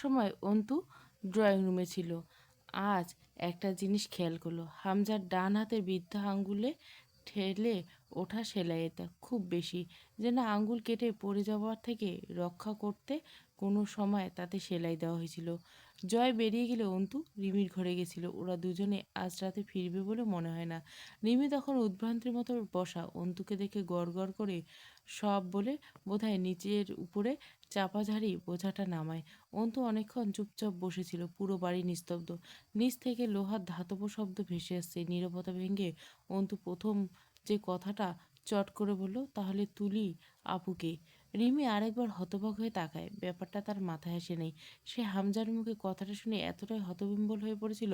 সময় অন্তু ড্রয়িং রুমে ছিল। আজ একটা জিনিস খেয়াল করলো, হামজার ডান হাতের বৃদ্ধা আঙ্গুলে ঠেলে ওঠা সেলাইটা খুব বেশি, যেন আঙ্গুল কেটে পড়ে যাওয়ার থেকে রক্ষা করতে কোনো সময় তাতে সেলাই দেওয়া হয়েছিল। জয় বেরিয়ে গেলে অন্তু রিমির ঘরে গেছিল। ওরা দুজনে আজ রাতে ফিরবে বলে মনে হয় না। রিমি তখন উদ্ভ্রান্তির মতো বসা, অন্তুকে দেখে গড় করে সব বলে বোধহয় নিচের উপরে চাপাঝাড়ি বোঝাটা নামায়। অন্তু অনেকক্ষণ চুপচাপ বসেছিল। পুরো বাড়ি নিস্তব্ধ। নিচ থেকে লোহার ধাতব শব্দ ভেসে আসছে। নীরবতা ভেঙে অন্তু প্রথম যে কথাটা চট করে বলল, তাহলে তুলি আপুকে। রিমি আরেকবার হতবাক হয়ে তাকায়। ব্যাপারটা তার মাথায় আসে নেই। সে হামজার মুখে কথাটা শুনে এতটাই হতবিম্বল হয়ে পড়েছিল,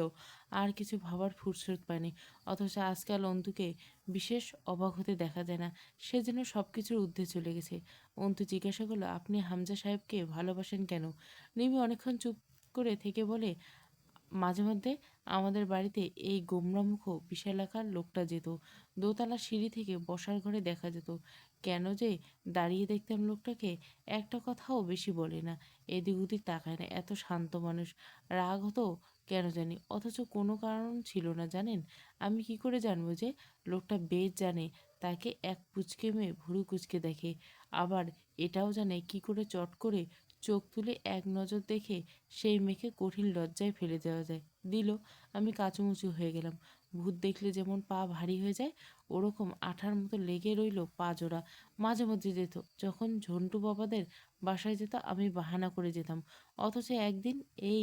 আর কিছু ভাবার ফুরসত পায়নি। অথচ আজকাল অন্তুকে বিশেষ অবাক হতে দেখা যায় না। সে যেন সব কিছুর ঊর্ধ্বে চলে গেছে। অন্তু জিজ্ঞাসা করলো, আপনি হামজা সাহেবকে ভালোবাসেন কেন? রিমি অনেকক্ষণ চুপ করে থেকে বলে, মাঝে মধ্যে আমাদের বাড়িতে এই গোমরামুখ বিশালাকার লোকটা যেত। দোতলা সিঁড়ি থেকে বসার ঘরে দেখা যেত। কেন যে দাঁড়িয়ে দেখতাম লোকটাকে। একটা কথাও বেশি বলে না, এদিক ওদিক তাকায় না। এত শান্ত মানুষ। রাগ হতো কেন জানি, অথচ কোনো কারণ ছিল না। জানেন, আমি কি করে জানবো যে লোকটা বেশ জানে তাকে এক পুচকে মেয়ে ভুরু কুচকে দেখে, আবার এটাও জানে কি করে চট করে চোখ তুলে এক নজর দেখে সেই মেয়েকে কঠিন লজ্জায় ফেলে দেওয়া যায়। দিল, আমি কাঁচুমুচু হয়ে গেলাম। ভূত দেখলে যেমন পা ভারী হয়ে যায়, ওরকম আঠার মতো লেগে রইল পা জোড়া। মাঝে মধ্যে যেত, যখন ঝন্টু বাবাদের বাসায় যেত আমি বাহানা করে যেতাম। অথচ একদিন এই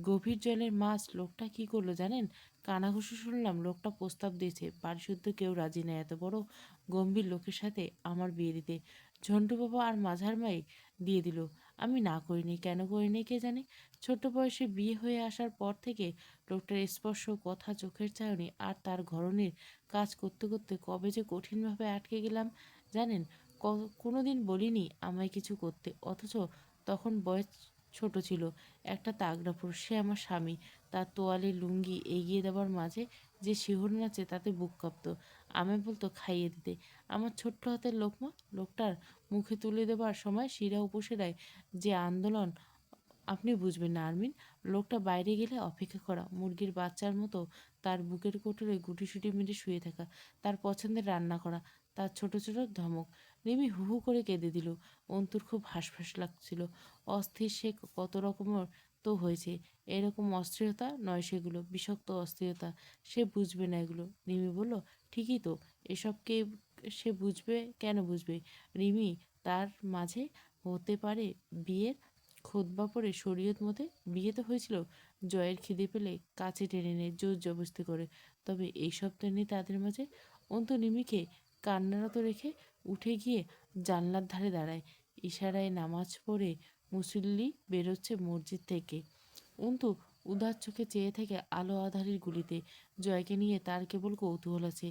গভীর জলের মাছ লোকটা কি করলো জানেন? কানাঘুষো শুনলাম লোকটা প্রস্তাব দিয়েছে। বাড়িশুদ্ধ কেউ রাজি নেই এত বড় গম্ভীর লোকের সাথে আমার বিয়ে দিতে। ঝন্টু বাবা আর মাঝার মাই দিয়ে দিল। আমি না করিনি। কেন করিনি কে জানে। ছোট বয়সে বিয়ে হয়ে আসার পর থেকে লোকটার স্পর্শ, কথা, চোখের চাহনি আর তার ঘরনের কাজ করতে করতে কবে যে কঠিনভাবে আটকে গেলাম জানেন। কোনোদিন বলিনি আমায় কিছু করতে, অথচ তখন বয়স ছোট ছিল। একটা তাগড়া পুরুষ, সে আমার স্বামী, তার তোয়ালে লুঙ্গি এগিয়ে দেওয়ার মাঝে যে শিহরণ আছে তাতে বুক কাঁপত। আমায় বলতো খাইয়ে দিতে। আমার ছোট্ট হাতের লোকমা লোকটার মুখে তুলে দেবার সময় শিরা উপশিরায় যে আন্দোলন, আপনি বুঝবেন না আরমিন। লোকটা বাইরে গেলে অপেক্ষা করা, মুরগির বাচ্চার মতো তার বুকের কোটরে গুটিসুটি মেরে শুয়ে থাকা, তার পছন্দের রান্না করা, তার ছোট ছোট ধমক। রিমি হু হু করে কেঁদে দিল। অন্তুর খুব হাঁসফাঁস লাগছিল। অস্থির সে কত রকমের তো হয়েছে। এরকম অস্থিরতা নয় সেগুলো, বিষাক্ত অস্থিরতা। সে বুঝবে না এগুলো। রিমি বলল, ঠিকই তো, এসব কে সে বুঝবে? কেন বুঝবে? রিমি, তার মাঝে হতে পারে বিয়ের খুতবা পড়ে শরীয়ত মতে বিয়ে তো হয়েছিল জয়ের খিদে পেলে কাছে টেনে নেয় জোর জবস্তি করে। তবে এইসব তো নেই তাদের মাঝে। অন্তু নিমিকে কান্নারত রেখে উঠে গিয়ে জানলার ধারে দাঁড়ায়। ইশারায় নামাজ পড়ে মুসল্লি বেরোচ্ছে মসজিদ থেকে। অন্তু উদার চোখে চেয়ে থেকে আলো আধারির গুলিতে। জয়কে নিয়ে তার কেবল কৌতূহল আছে,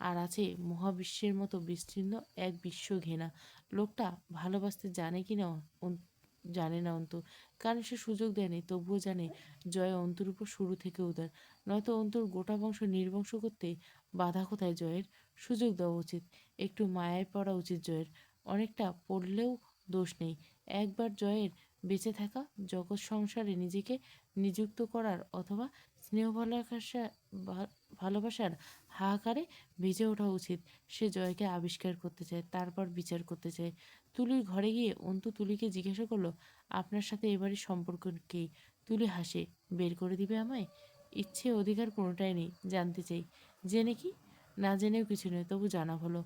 আর আছে মহাবিশ্বের মতো বিস্তীর্ণ এক বিশ্ব ঘেনা। লোকটা ভালোবাসতে জানে কি না জানে না অন্তু, কারণ সে সুযোগ দেয়নি। তবুও জানে জয় অন্তুর উপর শুরু থেকে উদার। নয়তো অন্তুর গোটা বংশ নির্বংশ করতে বাধা কোথায় জয়ের? সুযোগ দেওয়া উচিত, একটু মায়ায় পড়া উচিত জয়ের। অনেকটা পড়লেও দোষ নেই। একবার জয়ের বেঁচে থাকা জগৎ সংসারে নিজেকে নিযুক্ত করার, অথবা স্নেহ ভালোবাসার হাহাকারে ভিজে ওঠা উচিত। সে জয়কে আবিষ্কার করতে চায়, তারপর বিচার করতে চায়। তুলির ঘরে গিয়ে অন্তু তুলিকে জিজ্ঞাসা করলো, আপনার সাথে এবারের সম্পর্ক কী? তুলি হাসে, বের করে দিবে আমায়? ইচ্ছে অধিকার কোনোটাই নেই। জানতে চাই। জেনে কি? না জেনেও কিছু নয়, তবু জানা হলো।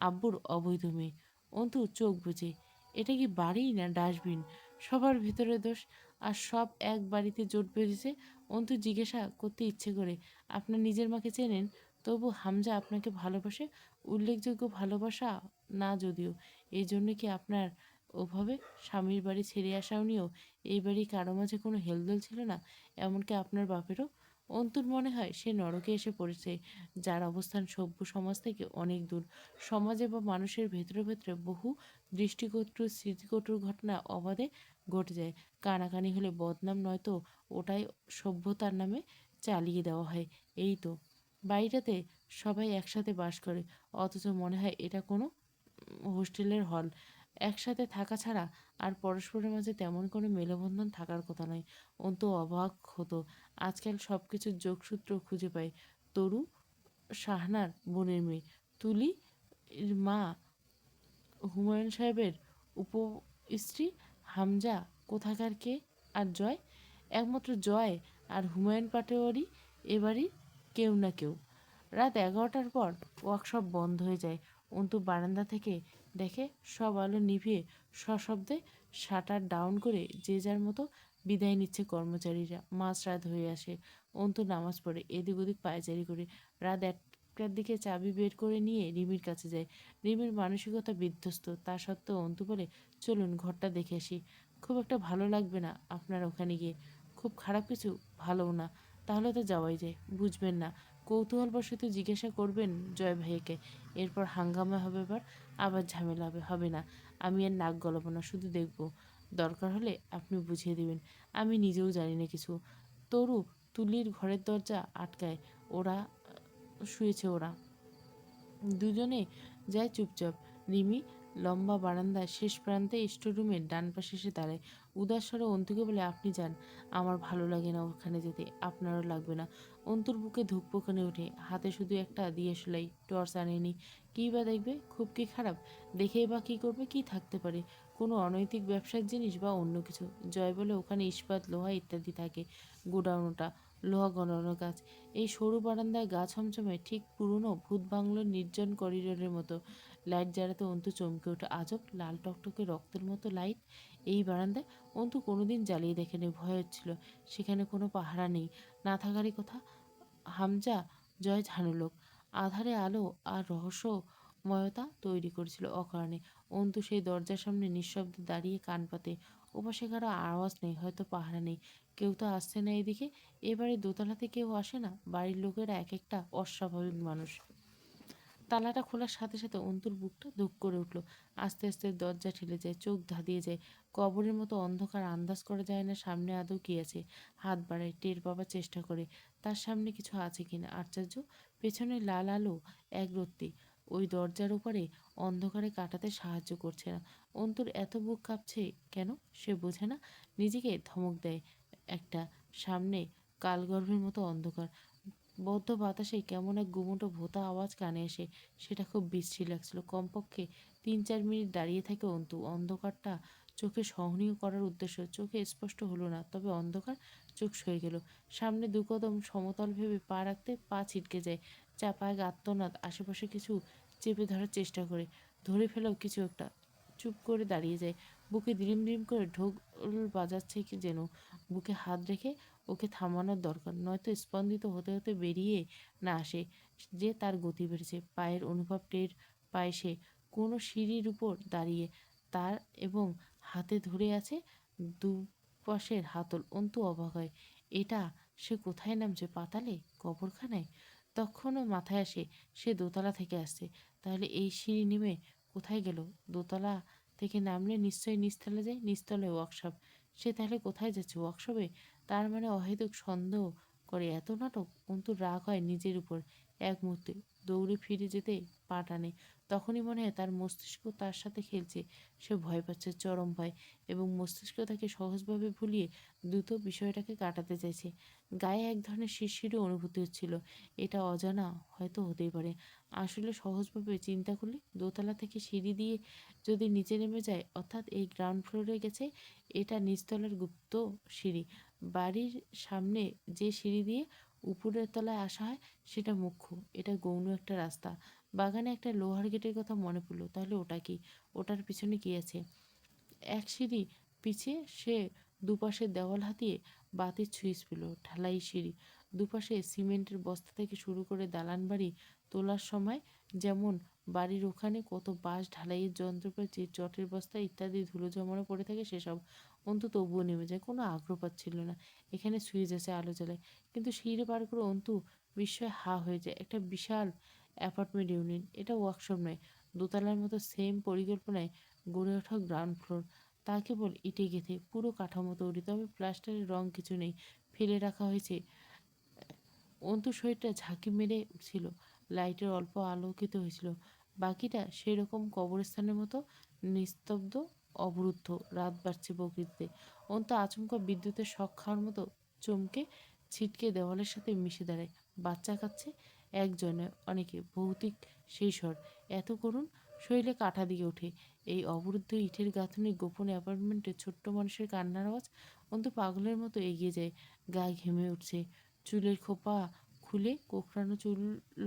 আব্বুর অবৈধ মেয়ে। অন্তু চোখ বুঝে, এটা কি বাড়ি না ডাস্টবিন? সবার ভিতরে দোষ, আর সব এক বাড়িতে জোট বেঁধেছে। অন্তু জিজ্ঞাসা করতে ইচ্ছে করে, আপনার নিজের মাকে চেনেন? তবু হামজা আপনাকে ভালোবাসে? উল্লেখযোগ্য ভালোবাসা না যদিও। এই জন্য কি আপনার ওভাবে স্বামীর বাড়ি ছেড়ে আসাও নিয়েও এই বাড়ি কারো মাঝে কোনো হেলদোল ছিল না? এমনকি আপনার বাপেরও? অন্তুর মনে হয় সে নরকে এসে পড়েছে, যার অবস্থান সভ্য সমাজ থেকে অনেক দূর। সমাজে বা মানুষের ভেতরে ভেতরে বহু দৃষ্টিকটু স্মৃতিকটুর ঘটনা অবাধে ঘটে যায়। কানাকানি হলে বদনাম, নয়তো ওটাই সভ্যতার নামে চালিয়ে দেওয়া হয়। এই তো বাড়িটাতে সবাই একসাথে বাস করে, অথচ মনে হয় এটা কোনো হোস্টেলের হল। একসাথে থাকা ছাড়া আর পরস্পরের মাঝে তেমন কোনো মেলবন্ধন থাকার কথা নয়। অন্তু অবাক হতো। আজকাল সব কিছুর যোগসূত্র খুঁজে পায়। তরু শাহনার বোনের মেয়ে, তুলি এর মা হুমায়ুন সাহেবের উপস্ত্রী, হামজা কোথাকার কে, আর জয়, একমাত্র জয় আর হুমায়ুন পাটোয়ারি এবারই কেউ না কেউ। রাত 11টার পর ওয়ার্কশপ বন্ধ হয়ে যায়। অন্তু বারান্দা থেকে দেখে সব আলো নিভিয়ে সশব্দে শাটার ডাউন করে যে যার মতো বিদায় নিচ্ছে কর্মচারীরা। মাঝরাত হয়ে আসে। অন্তু নামাজ পড়ে, এদিক ওদিক পায়চারি করে রাত 1টার দিকে চাবি বের করে নিয়ে রিমির কাছে যায়। রিমির মানসিকতা বিধ্বস্ত, তা সত্ত্বেও অন্তু বলে, চলুন ঘরটা দেখে আসি। খুব একটা ভালো লাগবে না আপনার ওখানে গিয়ে। খুব খারাপ কিছু? ভালোও না। তাহলে তো যাওয়াই যায়। বুঝবেন না, কৌতূহলবশত জিজ্ঞাসা করবেন জয় ভাইয়াকে। এরপর হাঙ্গামা হবে, আবার ঝামেলা হবে। হবে না, আমি আর নাক গলাবো না, শুধু দেখব। দরকার হলে আপনি বুঝিয়ে দিবেন। আমি নিজেও জানি না কিছু। তরু তুলির ঘরের দরজা আটকায়। ওরা শুয়েছে ওরা দুজনে যায় চুপচাপ। রিমি লম্বা বারান্দার শেষ প্রান্তে স্টোররুমের ডান পাশে এসে দাঁড়ায়। উদাস স্বরে অন্তুকে বলে, আপনি যান, আমার ভালো লাগে না ওখানে যেতে, আপনারও লাগবে না। অন্তুর বুকে ধুকপুকানি ওঠে। হাতে শুধু একটা দিয়ে সেলাই, টর্চ আনেনি। কী বা দেখবে? খুব কি খারাপ? দেখেই বা কী করবে? কি থাকতে পারে? কোনো অনৈতিক ব্যবসার জিনিস বা অন্য কিছু? জয় বলে, ওখানে ইস্পাত, লোহা ইত্যাদি থাকে। গোডাউনটা লোহা গলানো গাছ। এই সরু বারান্দায় গা ছমছমে, ঠিক পুরনো ভূত বাংলোর নির্জন করিডোরের মতো। লাইট জ্বালাতে অন্তু চমকে ওঠে। আজব লাল টকটকে রক্তের মতো লাইট এই বারান্দায়। অন্তু কোনোদিন জ্বালিয়ে দেখেনি, ভয় হচ্ছিল। সেখানে কোনো পাহারা নেই, না থাকারই কথা। হামজা জয় ঝানুলোক আধারে আলো আর রহস্যময়তা তৈরি করেছিল অকারণে। অন্তু সেই দরজার সামনে নিঃশব্দে দাঁড়িয়ে কান পাতে। ওপাশে কারো আওয়াজ নেই, হয়তো পাহারা নেই। কেউ তো আসছে না এদিকে। এবারে দোতলাতে কেউ আসে না। বাড়ির লোকেরা এক একটা অস্বাভাবিক মানুষ। তালাটা খোলার সাথে সাথে অন্তুর বুকটা ধুক করে উঠল। আস্তে আস্তে দরজা ঠেলে যায়, চোখ ধাঁধিয়ে যায়। কবরের মতো অন্ধকার, আন্দাজ করা যায় না সামনে আদৌ কি আছে। হাত বাড়ায়, টের পাবার চেষ্টা করে তার সামনে কিছু আছে কিনা। আশ্চর্য, পেছনে লাল আলো এক রত্তি ওই দরজার উপরে অন্ধকারে কাটাতে সাহায্য করছে না। অন্তুর এত বুক কাঁপছে কেন সে বোঝে না। নিজেকে ধমক দেয় একটা। সামনে কালগর্ভের মতো অন্ধকার। বদ্ধ বাতাসে কেমন এক গুমোটো ভোঁতা আওয়াজ কানে আসে। সেটা খুব বিশ্রী লাগছিল। কমপক্ষে 3-4 মিনিট দাঁড়িয়ে থাকে অন্তু। অন্ধকারটা চোখে সহনীয় করার উদ্দেশ্য। চোখে স্পষ্ট হলো না, তবে অন্ধকার চোখ সয়ে গেল। সামনে 2 কদম সমতল ভেবে পা রাখতে পা ছিটকে যায়। চাপায় আত্মনাদ, আশেপাশে কিছু চেপে ধরার চেষ্টা করে। ধরে ফেলেও কিছু একটা। চুপ করে দাঁড়িয়ে যায়। বুকে দিরিম দিরিম করে ঢোল বাজাচ্ছে কি যেন। বুকে হাত রেখে ওকে থামানোর দরকার, নয়তো স্পন্দিত হতে হতে বেরিয়ে না আসে যে তার গতি বেড়েছে। পায়ের অনুভব টের পায় সে। কোনো সিঁড়ির উপর দাঁড়িয়ে, তার এবং হাতে ধরে আছে দুপাশের হাতল। অন্তু অবাক হয়। এটা সে কোথায় নামছে? পাতালে? কবরখানায়? তখনও মাথায় আসে সে দোতলা থেকে আসছে। তাহলে এই সিঁড়ি নেমে কোথায় গেল? দোতলা থেকে নামলে নিশ্চয়ই নিচতলা যায়। নিচতলায় ওয়ার্কশপ। সে তাহলে কোথায় যাচ্ছে? ওয়ার্কশপে? তার মানে অহেতুক সন্দেহ করে এত নাটক। অন্তুর রাগ হয় নিজের উপর। এক মুহূর্তে দৌড়ে ফিরে যেতে পা টানে। তখনই মনে হয় তার মস্তিষ্ক তার সাথে খেলছে। সে ভয় পাচ্ছে, চরম ভয়, এবং মস্তিষ্ক তাকে সহজভাবে ভুলিয়ে দ্রুত বিষয়টাকে কাটাতে চাইছে। গায়ে এক ধরনের শিরশিরে অনুভূতি হচ্ছিল। এটা অজানা হয়তো হতেই পারে। আসলে সহজভাবে চিন্তা করলে দোতলা থেকে সিঁড়ি দিয়ে যদি নিচে নেমে যায়, অর্থাৎ এই গ্রাউন্ড ফ্লোরে গেছে, এটা নিচতলার গুপ্ত সিঁড়ি। বাড়ির সামনে যে সিঁড়ি দিয়ে উপরের তলায় আসা হয় সেটা মুখ্য। এটা গৌণ একটা রাস্তা। বাগানে একটা লোহার গেটের কথা মনে পড়লো। তাহলে ওটা কি? ওটার পিছনে কি আছে? এক সিঁড়ি পিছিয়ে সে দুপাশের দেওয়াল হাতিয়ে বাতির সুইচ পেল। ঢালাই সিঁড়ি। দুপাশে সিমেন্টের বস্তা থেকে শুরু করে দালান বাড়ি তোলার সময় যেমন বাড়ির ওখানে কত বাঁশ, ঢালাইয়ের যন্ত্রপাতি, চটের বস্তা ইত্যাদি ধুলো জমানো পড়ে থাকে সেসব। অন্তু তবুও নেমে যায়। কোনো আগ্রহ পাচ্ছিল না। এখানে সুইচ আছে, আলো জ্বালায়। কিন্তু সিঁড়ি পার করে অন্তু বিস্ময়ে হা হয়ে যায়। একটা বিশাল অ্যাপার্টমেন্ট ইউনিট। এটা ওয়ার্কশপ নয়। দোতলার মতো সেম পরিকল্পনায় গড়ে ওঠা গ্রাউন্ড ফ্লোর। তা কেবল ইটে গেঁথে, পুরো কাঠামো তৈরি, তবে প্লাস্টারের রং কিছু নেই, ফেলে রাখা হয়েছে। অন্তু শরীরটা ঝাঁকি মেরে ছিল। লাইটের অল্প আলোকিত হয়েছিল। বাকিটা সেই রকম কবরস্থানের মতো। নিস্তব্ধ, অবরুদ্ধ। রাত বাড়ছে প্রকৃতিতে। অন্তু আচমকা বিদ্যুতের শক খাওয়ার মতো চমকে ছিটকে দেওয়ালের সাথে মিশে দাঁড়ায়। বাচ্চা কাচ্ছে একজনে, অনেকে, ভৌতিক সেই স্বর এত করুণ, শরীরে কাঁটা দিয়ে ওঠে। এই অবরুদ্ধ ইটের গাঁথনি গোপন অ্যাপার্টমেন্টে ছোট্ট মানুষের কান্নার আওয়াজ। অন্তু পাগলের মতো এগিয়ে যায়। গা ঘেমে উঠছে। চুলের খোপা খুলে কোঁকড়ানো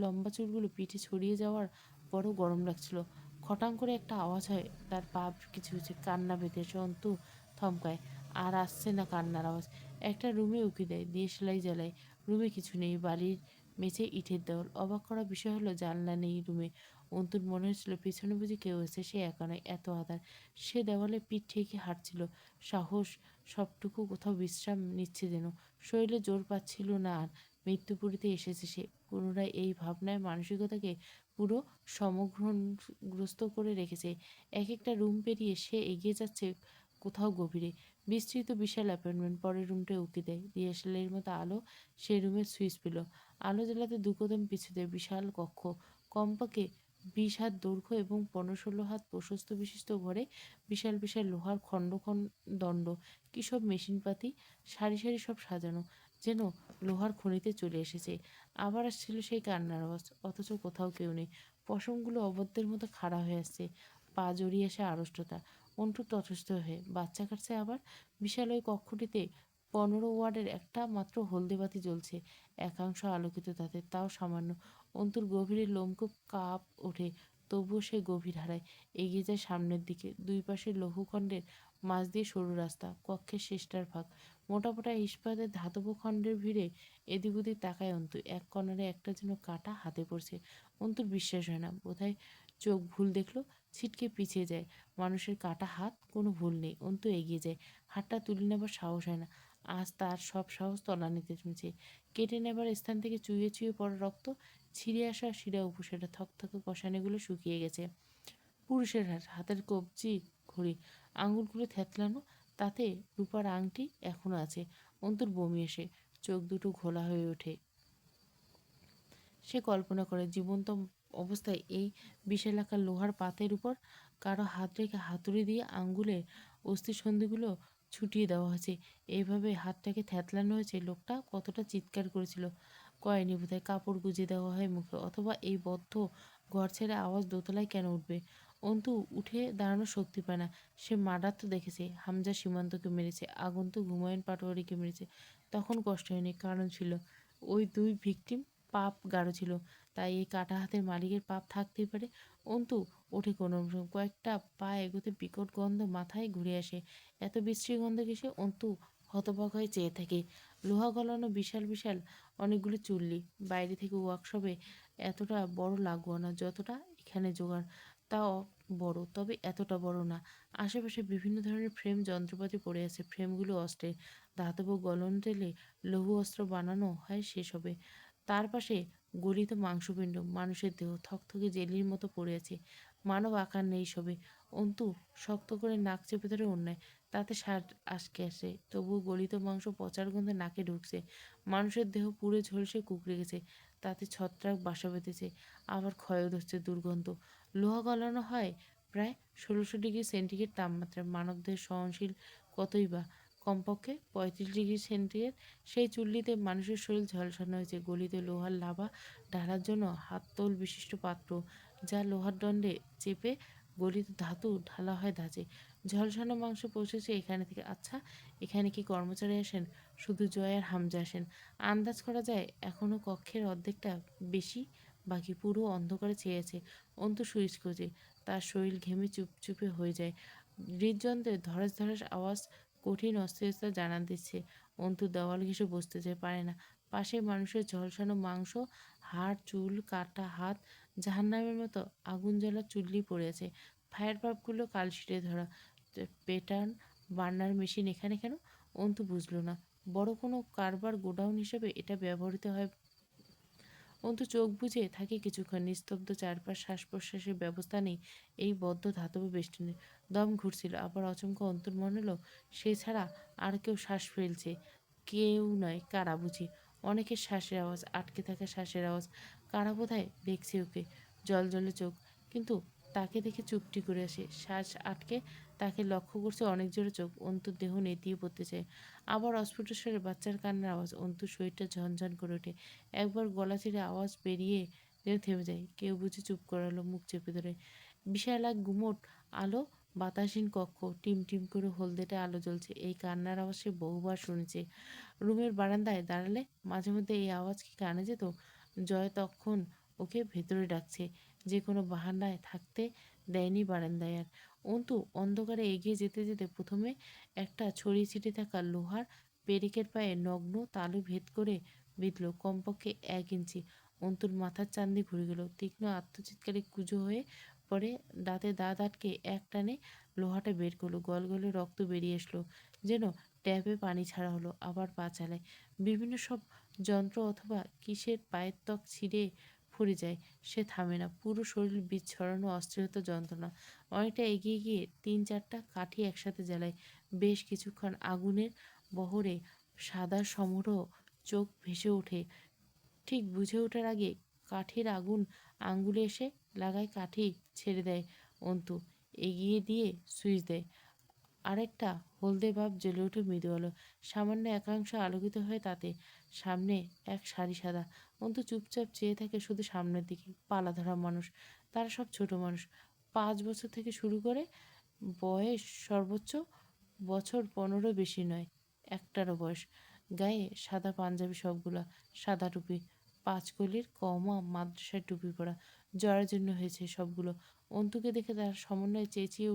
লম্বা চুলগুলো পিঠে ছড়িয়ে যাওয়ার বড় গরম লাগছিল। খটাং করে একটা আওয়াজ হয়, তার পা কিছু কিছু কান্না বেঁধেছে। অন্তু থমকায়। আর আসছে না কান্নার আওয়াজ। একটা রুমে উকি দেয়, দিয়ে সেলাই জ্বালায়। রুমে কিছু নেই, বালির মেঝে, ইটের দেওয়াল। অবাক করা বিষয় হলো জানলা নেই রুমে। অন্তুর মনে হচ্ছিল পিছনে বুঝি কেউ এসে, সে একা নয়, এত আধার। সে দেওয়ালে পিঠ ঠেকে হাঁটছিল। সাহস সবটুকু কোথাও বিশ্রাম নিচ্ছে যেন। শরীরে জোর পাচ্ছিল না আর। মৃত্যুপুরীতে এসেছে সে। পুনরায় এই ভাবনায় মানসিকতাকে পুরো সমগ্রস্ত করে রেখেছে। এক একটা রুম পেরিয়ে সে এগিয়ে যাচ্ছে কোথাও গভীরে। বিস্তৃত বিশাল অ্যাপার্টমেন্ট। পরের রুমটা উকি দেয়। ডিএসএলের মতো আলো সেই রুমের সুইচ পেল। আলো জ্বালাতে দুকদম পিছুতে বিশাল কক্ষ। কমপক্ষে 20 হাত দৈর্ঘ্য এবং 15-16 হাত প্রশস্ত বিশিষ্ট ঘরে বিশাল বিশাল লোহার দণ্ড। কী সব মেশিনপাতি, সারি সারি সব সাজানো, যেন লোহার খনিতে চলে এসেছে। আবার আসছিল সেই কান্নার আওয়াজ, অথচ কোথাও কেউ নেই। পশমগুলো অবদ্ধের মতো খাড়া হয়ে আসছে। পা জড়িয়ে আসে আড়ষ্টতা। অন্টু তটস্থ হয়ে বাচ্চা কাটছে আবার। বিশাল ওই কক্ষটিতে 15 ওয়ার্ডের একটা মাত্র হলদে বাতি জ্বলছে। একাংশ আলোকিত তাতে, তাও সামান্য। অন্তুর গভীরে লোমকূপ কাঁপ ওঠে। তবুও সে গভীর হারায়। এগিয়ে যায় সামনের দিকে। দুই পাশে লৌহখণ্ডের মাঝ দিয়ে সরু রাস্তা। কক্ষের শেষটার ফাঁক। মোটা মোটা ইস্পাতের ধাতব খণ্ডের ভিড়ে এদিক ওদিক তাকায় অন্তু। এক কর্নারে একটা যেন কাটা হাতে পড়ছে। অন্তুর বিশ্বাস হয় না। বোধহয় চোখ ভুল দেখলো। ছিটকে পিছিয়ে যায়। মানুষের কাটা হাত, কোনো ভুল নেই। অন্তু এগিয়ে যায়। হাতটা তুলে নেবার সাহস হয় না। আজ তার সব সাহস তলানিতে জমেছে। কেটে নেবার স্থান থেকে চুইয়ে চুইয়ে পড়া রক্ত, ছিঁড়ে আসা শিরা উপশিরা, থকথকে কষানিগুলো শুকিয়ে গেছে। পুরুষের হাত, হাতের কবজি, ঘড়ি, আঙুলগুলো থ্যাতলানো, তাতে রূপার আংটি এখনো আছে। অন্তুর বমি আসে। চোখ দুটো ঘোলা হয়ে ওঠে। সে কল্পনা করে জীবন্ত অবস্থায় এই বিশালাকার লোহার পাতের উপর কারো হাত রেখে হাতুড়ি দিয়ে আঙ্গুলের অস্থিসন্ধিগুলো ছুটিয়ে দেওয়া হয়েছে। এইভাবে হাতটাকে থ্যাতলানো হয়েছে। লোকটা কতটা চিৎকার করেছিল কয়েনি বোধহয়। কাপড় গুঁজে দেওয়া হয় মুখে। অথবা এই বদ্ধ ঘর ছেড়ে আওয়াজ দোতলায় কেন উঠবে? অন্তু উঠে দাঁড়ানোর শক্তি পায় না। সে মার্ডার তো দেখেছে। হামজা সীমান্তকে মেরেছে, আগন্তুক হুমায়ুন পাটোয়ারিকে মেরেছে। তখন কষ্ট হয়নি, কারণ ছিল ওই দুই ভিকটিম পাপ গাঢ় ছিল। তাই এই কাটা হাতের মালিকের পাপ থাকতেই পারে। অন্তু ওঠে কোনো রকম। কয়েকটা পা এগোতে বিকট গন্ধ মাথায় ঘুরে আসে। এত বিশ্রী গন্ধ কিসে? অন্তু হতবাক হয়ে চেয়ে থাকে। লোহা গলানো বিশাল বিশাল অনেকগুলো চুল্লি। বাইরে থেকে ওয়ার্কশপে এতটা বড় লাগোয়া না, যতটা এখানে জোগাড়। তাও বড়, তবে এতটা বড় না। আশেপাশে বিভিন্ন ধরনের ফ্রেম যন্ত্রপাতি পড়ে আছে। ফ্রেমগুলো অস্ত্রের। ধাতব গলন তেলে লৌহ অস্ত্র বানানো হয় সেসবে। তার পাশে গলিত মাংসপিণ্ড, মানুষের দেহ থকথকে জেলির মতো পড়ে আছে। মানব আকার নেই সবে। অন্তু শক্ত করে নাক চেপে ধরে অন্যায়। তাতে শ্বাস আটকে আসে। তবুও গলিত মাংস পচার গন্ধে নাকে ঢুকছে। মানুষের দেহ পুড়ে ঝলসে কুঁকড়ে গেছে। তাতে ছত্রাক বাসা বেঁধেছে। আবার ক্ষয় হচ্ছে দুর্গন্ধ। লোহা গলানো হয় প্রায় 1600 ডিগ্রি সেন্টিগ্রেড তাপমাত্রায়। মানবদেহের সহনশীল কতই বা, কমপক্ষে 35 ডিগ্রি সেন্টিগ্রেড। সেই চুল্লিতে মানুষের শরীর ঝলসানো হয়েছে। গলিত লোহার লাভা ঢালার জন্য হাততোল বিশিষ্ট পাত্র, যা লোহার দণ্ডে চেপে গলিত ধাতু ঢালা হয় ধাঁচে। ঝলসানো মাংস পৌঁছেছে এখানে থেকে। আচ্ছা, এখানে কি কর্মচারী আসেন? শুধু জয় আর হামজা আসেন। আন্দাজ করা যায় এখনও কক্ষের অর্ধেকটা বেশি বাকি। পুরো অন্ধকারে চেয়ে আছে। অন্তু সুইচ খোঁজে। তার শরীর ঘেমে চুপচুপে হয়ে যায়। হৃদযন্ত্রের ধড়াস ধড়াস আওয়াজ কঠিন অস্থিরতা জানান দিচ্ছে। অন্তু দেওয়াল ঘেঁষে বসতে চায়, পারে না। পাশে মানুষের ঝলসানো মাংস, হাড়, চুল, কাটা হাত, জাহান্নামের মতো আগুন জ্বলা চুল্লি পড়ে আছে। ফায়ার পাম্পগুলো কালশিটে ধরা। পেটার্ন বার্নার মেশিন এখানে কেন? অন্তু বুঝল না। বড় কোনো কারবার গোডাউন হিসেবে এটা ব্যবহৃত হয়। অন্তু চোখ বুজে থাকে কিছুক্ষণ। নিস্তব্ধ চারপাশ। শ্বাস প্রশ্বাসের ব্যবস্থা নেই এই বদ্ধ ধাতব বেষ্টনী। দম ঘুরছিল। আবার আচমকা অন্তুর মনে হলো সে ছাড়া আর কেউ শ্বাস ফেলছে। কেউ নয়, কারা বুঝি? অনেকের শ্বাসের আওয়াজ, আটকে থাকা শ্বাসের আওয়াজ। কারা বোধহয় দেখছে ওকে। জলজলে চোখ, কিন্তু তাকে দেখে চুপটি করে আসে, শ্বাস আটকে তাকে লক্ষ্য করছে অনেক জোরে চোখ। অন্তুর দেহ নেতিয়ে পড়তে চায়। আবার অস্ফুট স্বরে বাচ্চার কান্নার আওয়াজ। অন্তুর শরীরটা ঝনঝন করে ওঠে। একবার গলা ছেড়ে আওয়াজ বেরিয়ে যেন থেমে যায়। কেউ বুঝে চুপ করালো, মুখ চেপে ধরে। বিশাল এক গুমোট আলো, বাতাসহীন কক্ষ, টিম টিম করে হলদেটে আলো জ্বলছে। এই কান্নার আওয়াজ সে বহুবার শুনেছে। রুমের বারান্দায় দাঁড়ালে মাঝে মধ্যে এই আওয়াজ কি কানে যেত। জয় তখন ওকে ভেতরে ডাকছে, যে কোনো বাহানায় থাকতে দেয়নি বারান্দায় আর। অন্তু অন্ধকারে এগিয়ে যেতে যেতে প্রথমে একটা ছড়িয়ে ছিটিয়ে থাকা লোহার পেরেকের পায়ে নগ্ন তালু ভেদ করে বিঁধল, কমপক্ষে 1 ইঞ্চি। অন্তুর মাথার চান্দি ঘুরে গেল। তীক্ষ্ণ আত্মচিৎকারে কুঁজো হয়ে পরে দাঁতে দাঁত আটকে এক টানে লোহাটা বের করলো। গলগলে রক্ত বেরিয়ে আসলো, যেন ট্যাপে পানি ছাড়া হলো। আবার পা চালায়। বিভিন্ন সব যন্ত্র অথবা কিসের পায়ের ত্বক ছিঁড়ে ফুরে যায়। সে থামে না। পুরো শরীর বীজ ছড়ানো অস্থিরতা, যন্ত্রণা। অনেকটা এগিয়ে গিয়ে 3-4টা কাঠি একসাথে জ্বালায়। বেশ কিছুক্ষণ আগুনের বহরে সাদা সমরও চোখ ভেসে ওঠে। ঠিক বুঝে ওঠার আগে কাঠির আগুন আঙ্গুলে এসে লাগায়। কাঠি ছেড়ে দেয় অন্তু, এগিয়ে দিয়ে সুইচ দেয়। আরেকটা হলদে ভাব জ্বলে ওঠে মৃদু আলো। সামান্য একাংশ আলোকিত হয়ে তাতে সামনে এক সারি সাদা। অন্তু চুপচাপ চেয়ে থাকে শুধু সামনের দিকে। পালা ধরা মানুষ, তারা সব ছোট মানুষ। 5 বছর থেকে শুরু করে বয়স সর্বোচ্চ বছর 15 বেশি নয়, একটারও বয়স। গায়ে সাদা পাঞ্জাবি, সবগুলা সাদা টুপি, 5 কলির কমা মাদ্রাসায় টুপি পরা। জয়ের জন্য হয়েছে সবগুলো। অন্তুকে দেখে তার সমন্বয়ে চেঁচিয়ে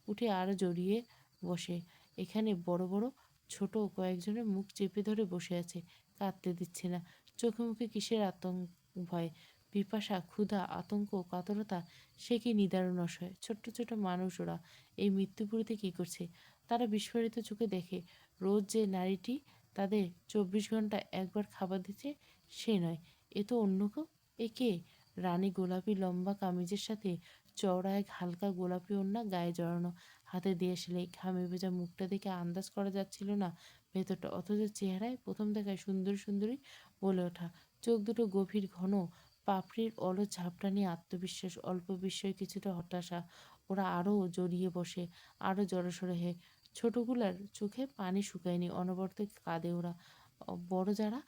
উঠে আরো জড়িয়ে বসে। এখানে বড় বড় ছোট কয়েকজনের মুখ চেপে ধরে বসে আছে, কাঁদতে দিচ্ছে না। চোখে মুখে কিসের আতঙ্ক, ভয়, পিপাসা, ক্ষুধা, আতঙ্ক, কাতরতা, সে কি নিদারুণ অসহায়। ছোট্ট ছোট মানুষ ওরা। এই মৃত্যুপুরীতে কি করছে? তারা বিস্ফোরিত চোখে দেখে রোজ যে নারীটি তাদের 24 ঘন্টা একবার খাবার দিচ্ছে, সে নয়, এ তো অন্য কেউ। এ কে? রানী গোলাপি লম্বা কামিজের সাথে চওড়া এক হালকা গোলাপি ওড়না গায়ে জড়ানো, হাতে দিয়ে সেলাই। ঘামে ভেজা মুখটা দেখে আন্দাজ করা যাচ্ছিল না ভেতরটা। অথচ চেহারায় প্রথম দেখায় সুন্দরী সুন্দরী বলে ওঠা। চোখ দুটো গভীর ঘন, পাপড়ির অলস ঝাপটানি, আত্মবিশ্বাস, অল্প বিস্ময়, কিছুটা হতাশা। ওরা আরও জড়িয়ে বসে, আরও জড়সড় হয়ে। ছোটগুলার চোখে পানি শুকায়নি, অনবরত কাঁদে ওরা। বড় যারা,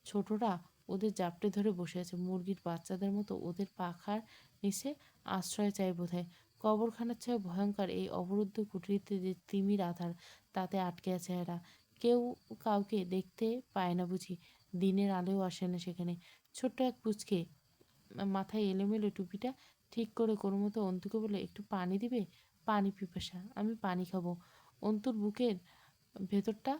ছোটরা ওদের জাপটে ধরে বসে আছে মুরগির বাচ্চাদের মতো। ওদের পাখার নিচে আশ্রয় চায় বোধহয়। কবরখানার চেয়ে ভয়ঙ্কর এই অবরুদ্ধ কুঠরিতে যে তিমির আধার, তাতে আটকে আছে এরা। কেউ কাউকে দেখতে পায় না বুঝি। দিনের আলোও আসে না সেখানে। ছোট্ট এক পুচকে মাথায় এলোমেলো টুপিটা ঠিক করে কোনো মতো অন্তুকে বলে, একটু পানি দিবে? পানি পিপাসা, আমি পানি খাবো। অন্তুর বুকের ভেতরটা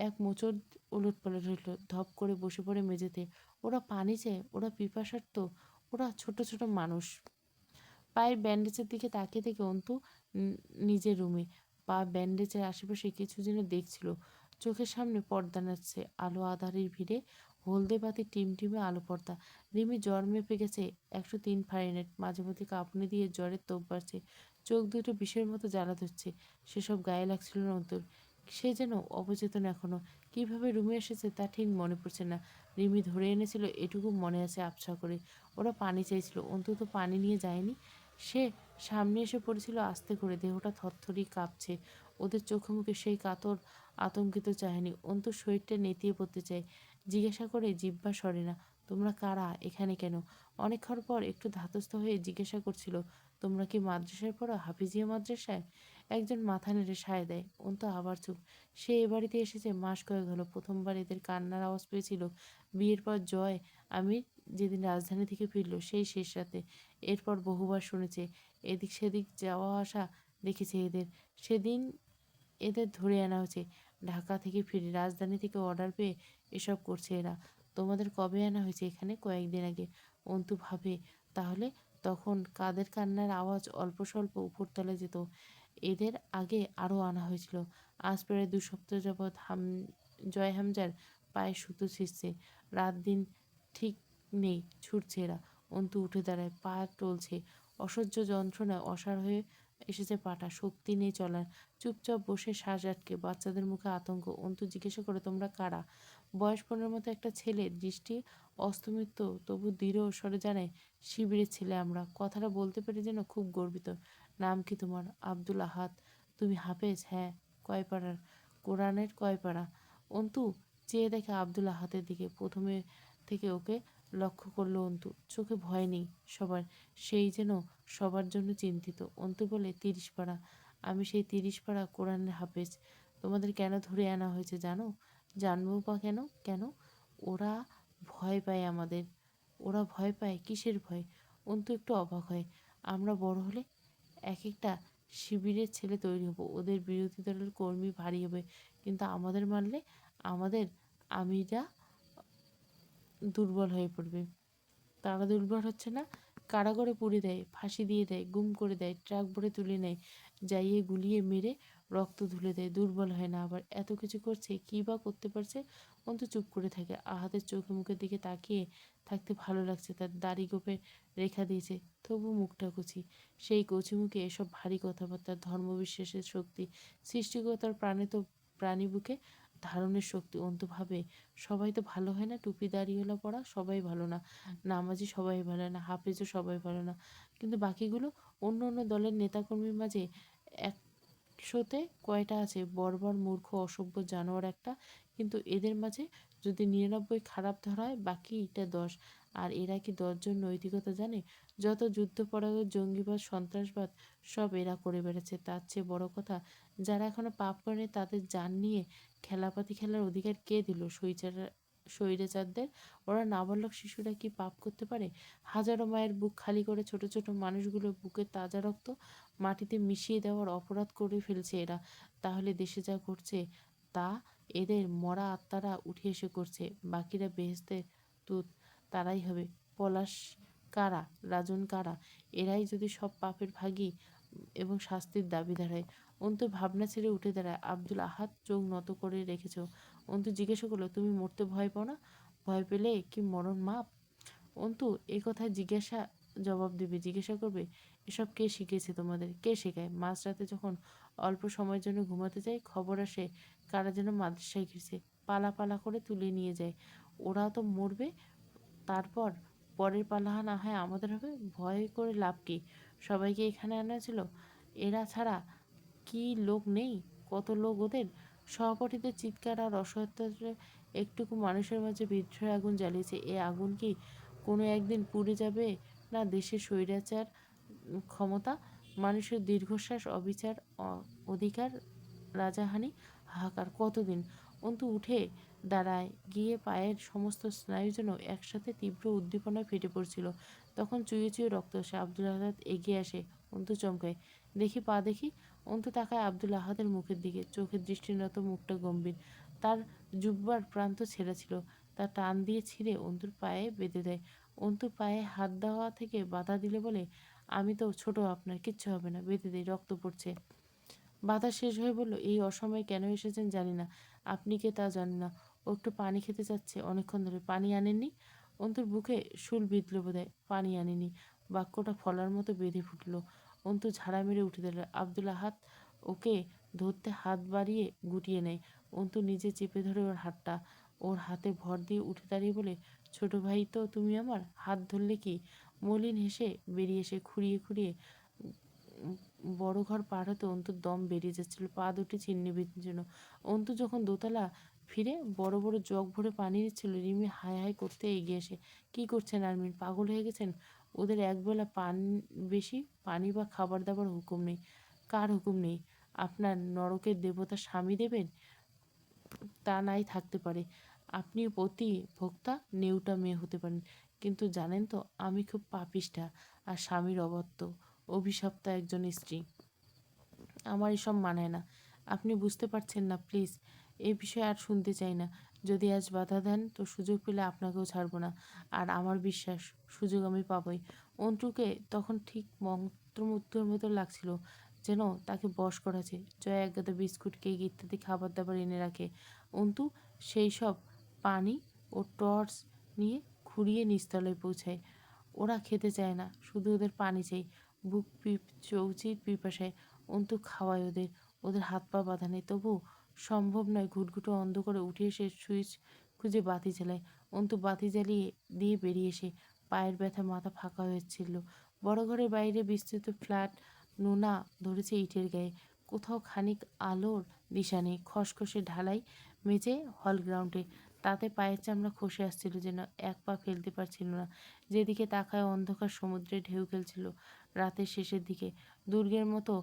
এক মোচড় ওলটপালট হইল। ধপ করে বসে পড়ে মেঝেতে। ওরা পানি চায়, ওরা পিপাসার্ত, ওরা ছোট ছোট মানুষ। পায়ের ব্যান্ডেজের দিকে তাকিয়ে থেকে অন্তু নিজের রুমে। পা ব্যান্ডেজের আশেপাশে কিছু যেন দেখছিল। চোখের সামনে পর্দা নাচছে, আলো আঁধারির ভিড়ে হলদে বাতি টিমটিমে আলো পর্দা। রিমি জ্বর মেপে গেছে 103 ফারেনহাইট। মাঝে মধ্যে কাঁপুনি দিয়ে জ্বরের তোপ বাড়ছে। চোখ দুটো বিষের মতো জ্বালা ধরছে। সেসব গায়ে লাগছিল না অন্তুর। সে যেন অবচেতন এখনো। কিভাবে রুমে এসেছে তা ঠিক মনে পড়ছে না। রিমি ধরে এনেছিল এটুকু মনে আছে আবছা করে। ওরা পানি চাইছিল, অন্তত পানি নিয়ে যায়নি। সে সামনে এসে পড়েছিল আস্তে করে, দেহটা থরথরিয়ে কাঁপছে। ওদের চোখে মুখে সেই কাতর আতঙ্কিত চাহনি। অন্তুর শরীরটা নেতিয়ে পড়তে চায়। জিজ্ঞাসা করে জিহ্বা সরে না, তোমরা কারা, এখানে কেন? অনেকক্ষণ পর একটু ধাতস্থ হয়ে জিজ্ঞাসা করছিল, তোমরা কি মাদ্রাসায় পড়ো, হাফিজিয়া মাদ্রাসায়? একজন মাথা নেড়ে সায় দেয়। অন্তু আবার চুপ। সে এ বাড়িতে এসেছে মাস কয়েক হলো। প্রথমবার এদের কান্নার আওয়াজ পেয়েছিল বিয়ের পর জয় আমির যেদিন রাজধানী থেকে ফিরল, সেই শেষ রাতে। এরপর বহুবার শুনেছে, এদিক সেদিক যাওয়া আসা দেখেছে এদের। সেদিন এদের ধরে আনা হয়েছে ঢাকা থেকে ফিরে। রাজধানী থেকে অর্ডার পেয়ে এসব করছে এরা। তোমাদের কবে আনা হয়েছে এখানে? কয়েকদিন আগে। অন্তু ভাবে, তাহলে তখন কাদের কান্নার আওয়াজ অল্প স্বল্প উপরতলে যেত। এদের আগে আরও আনা হয়েছিল। আজ প্রায় 2 সপ্তাহ যাবৎ জয় হামজার পায়ে সুতো ছিঁড়ছে। রাত দিন ঠিক নেই, ছুটছে এরা। অন্তু উঠে দাঁড়ায়, পা টলছে। অসহ্য যন্ত্রণায় অসাড় হয়ে এসেছে পাটা, শক্তি নেই চলার। চুপচাপ বসে শ্বাস আটকে, বাচ্চাদের মুখে আতঙ্ক। অন্তু জিজ্ঞাসা করে, তোমরা কারা? বয়স 15 মতো একটা ছেলে, দৃষ্টি অস্তমিত তবু দৃঢ় স্বরে জানায়, শিবিরের ছেলে আমরা। কথাটা বলতে পেরে যেন খুব গর্বিত। নাম কি তোমার? আব্দুল আহাদ। তুমি হাফেজ? হ্যাঁ। কয় পাড়ার? কোরআনের কয় পাড়া? অন্তু চেয়ে দেখে আব্দুল আহাদের দিকে। প্রথমে থেকে ওকে লক্ষ্য করলো অন্তু। চোখে ভয় নেই সবার, সেই যেন সবার জন্য চিন্তিত। অন্তু বলে, 30 পাড়া। আমি সেই 30 পাড়া কোরআনের হাফেজ। তোমাদের কেন ধরে আনা হয়েছে জানো? জানবো বা কেন? কেন? ওরা ভয় পায় আমাদের। ওরা ভয় পায়? কিসের ভয়? অন্তু একটু অবাক হয়। আমরা বড় হলে এক একটা শিবিরের ছেলে তৈরি হব, ওদের বিরোধী দলের কর্মী ভারী হবে, কিন্তু আমাদের মারলে আমাদের আমিরা দুর্বল হয়ে পড়বে। তারা দুর্বল হচ্ছে না? কারাগারে পুড়ে দেয়, ফাঁসি দিয়ে দেয়, গুম করে দেয়, ট্রাক ভরে তুলে নেয়, যাইয়ে গুলিয়ে মেরে রক্ত ধুলে দেয়। দুর্বল হয় না আবার। এত কিছু করছে, কী বা করতে পারছে? অন্তু চুপ করে থাকে। আহাদের চোখে মুখের দিকে তাকিয়ে থাকতে ভালো লাগছে। তার দাড়ি গোপে রেখা দিয়েছে, তবু মুখটা কুচি। সেই কচি মুখে এসব ভারী কথাবার্তা, ধর্মবিশ্বাসের শক্তি, সৃষ্টিকর্তার প্রাণে তো প্রাণী বুকে ধারণের শক্তি। অন্তু ভাবে, সবাই তো ভালো হয় না। টুপি দাড়িওয়ালা পড়া সবাই ভালো না, নামাজি সবাই ভালো না, হাফেজও সবাই ভালো না, কিন্তু বাকিগুলো? অন্য অন্য দলের নেতাকর্মীর মাঝে একশোতে কয়টা আছে বর্বর, মূর্খ, অসভ্য জানোয়ার একটা? কিন্তু এদের মাঝে যদি 99 খারাপ ধরা হয়, বাকিটা 10। আর এরা কি 10 জন নৈতিকতা জানে? যত যুদ্ধপরাধ, জঙ্গিবাদ, সন্ত্রাসবাদ সব এরা করে বেড়াচ্ছে। তার চেয়ে বড় কথা, যারা এখনো পাপ করেনি তাদের জান নিয়ে খেলাপাতি খেলার অধিকার কে দিল স্বৈরাচারদের? ওরা নাবালক শিশুরা কি পাপ করতে পারে? হাজারো মায়ের বুক খালি করে ছোট ছোট মানুষগুলোর বুকের তাজা রক্ত মাটিতে মিশিয়ে দেওয়ার অপরাধ করে ফেলছে এরা। তাহলে দেশে যা ঘটছে তা এদের মরা আত্মারা উঠে এসে করছে। বাকিরা বেহেশতের দূত, তারাই হবে। পলাশ কারা? রাজন কারা? এরাই যদি সব পাপের ভাগী এবং শাস্তির দাবিদার হয়। অন্তু ভাবনা ছেড়ে উঠে দাঁড়ায়। আব্দুল আহাদ চোখ নত করে রেখেছ। অন্তু জিজ্ঞাসা করলো, তুমি মরতে ভয় পাও না? ভয় পেলে কি মরণ মাপ? অন্তু এই কথায় জবাব দিবে, জিজ্ঞাসা করবে, এসব কে শিখিয়েছে তোমাদের? কে শেখায়? মাঝরাতে যখন অল্প সময়ের জন্য ঘুমাতে যাই, খবর আসে কারা যেন মাদ্রাসায় ঘিরছে, পালা পালা করে তুলে নিয়ে যায়। ওরা তো মরবে, তারপর পরের পালা না হয় আমাদের হবে। ভয় করে লাভ কি? সবাইকে এখানে আনা ছিল। এরা ছাড়া কি লোক নেই? কত লোক ওদের? সহপাঠীদের চিৎকার আর অসহায়তার একটুকু মানুষের মাঝে বিদ্রোহের আগুন জ্বালিয়েছে। এ আগুন কি কোনো একদিন পুড়ে যাবে না? দেশের স্বৈরাচার, ক্ষমতা, মানুষের দীর্ঘশ্বাস, অবিচার, অধিকার, রাজাহানি, হাহাকার কতদিন? অন্তু উঠে দাঁড়ায়, গিয়ে পায়ের সমস্ত স্নায়ু যেন একসাথে তীব্র উদ্দীপনায় ফেটে পড়ছিল। তখন চুইয়ে চুইয়ে রক্ত আসে। আব্দুল আহাদ এগিয়ে আসে। অন্তু চমকায়, দেখি পা দেখি। অন্তু তাকায় আব্দুল আহাদের মুখের দিকে, চোখের দৃষ্টি নত, মুখটা গম্ভীর। তার জুব্বার প্রান্ত ছেঁড়া ছিল, তা টান দিয়ে ছিঁড়ে অন্তুর পায়ে বেঁধে দেয়। অন্তুর পায়ে হাত দেওয়া থেকে বাধা দিলে বলে, আমি তো ছোট, আপনার কিচ্ছু হবে না। বেঁধে দেয়, রক্ত পড়ছে। বাধা শেষ হয়ে বলল, এই অসময়ে কেন এসেছেন জানি না, আপনি কে তা জানি না। ও একটু পানি খেতে চাচ্ছে অনেকক্ষণ ধরে। পানি আনেননি? অন্তুর বুকে শুল বিঁধল বোধহয়। পানি আনিনি বাক্যটা ফলার মতো বেঁধে ফুটল। অন্তু ঝাড়া মেরে উঠে দিল। আব্দুল আহাদ ওকে ধরতে হাত বাড়িয়ে গুটিয়ে নেয়। অন্তু নিজে চেপে ধরে ওর হাতটা, ওর হাতে ভর দিয়ে উঠে দাঁড়িয়ে বলে, ছোট ভাই তো তুমি আমার, হাত ধরলে কি? মলিন হেসে বেরিয়ে এসে খুঁড়িয়ে খুঁড়িয়ে বড় ঘর পার হতে অন্তুর দম বেরিয়ে যাচ্ছিল, পা দুটি ছিন্নভিন্ন জন্য। অন্তু যখন দোতলা ফিরে বড় বড় জগ ভরে পানি দিচ্ছিল, রিমি হাই হাই করতে এগিয়ে আসে। কি করছেন আর্মিন? পাগল হয়ে গেছেন? ওদের একবেলা বেশি পানি বা খাবার দাবার হুকুম নেই। কার হুকুম নেই? আপনার নরকের দেবতা স্বামী দেবেন? তা নাই থাকতে পারে। আপনি পতি ভোক্তা, নেউটা মেয়ে হতে পারেন, কিন্তু জানেন তো আমি খুব পাপিষ্ঠা আর স্বামীর অবাধ্য, অভিশপ্ত একজন স্ত্রী। আমার এসব মানায় না। আপনি বুঝতে পারছেন না? প্লিজ এই বিষয়ে আর শুনতে চাই না। যদি আজ বাধা দেন তো সুযোগ পেলে আপনাকেও ছাড়বো না। আর আমার বিশ্বাস সুযোগ আমি পাবই। অন্তুকে তখন ঠিক মন্ত্রমুগ্ধর মতো লাগছিল, যেন তাকে বশ করাছে। জয়া একগাদা বিস্কুট, কেক ইত্যাদি খাবার দাবার এনে রাখে। অন্তু সেই সব পানি ও টর্চ নিয়ে খুঁড়িয়ে নিচতলায় পৌঁছায়। ওরা খেতে চায় না, শুধু ওদের পানি চাই। বুক চৌচির পিপাসায়। অন্তু খাওয়ায় ওদের, ওদের হাত পা বাঁধা নেই, তবু সম্ভব নয়। ঘুটঘুটো অন্ধ করে উঠে এসে সুইচ খুঁজে বাতি জ্বালায়। অন্তু বাতি জ্বালিয়ে দিয়ে বেরিয়ে এসে পায়ের ব্যথা, মাথা ফাঁকা হয়েছিল। বড় ঘরের বাইরে বিস্তৃত ফ্ল্যাট, নোনা ধরেছে ইটের গায়ে। কোথাও খানিক আলোর দিশা নেই। খসখসে ঢালাই মেঝে হল গ্রাউন্ডে, তাতে পায়ের চামড়া খসে আসছিল যেন, এক পা ফেলতে পারছিল না। যেদিকে তাকায় অন্ধকার সমুদ্রে ঢেউ খেলছিল রাতের শেষের দিকে। দুর্গের মতো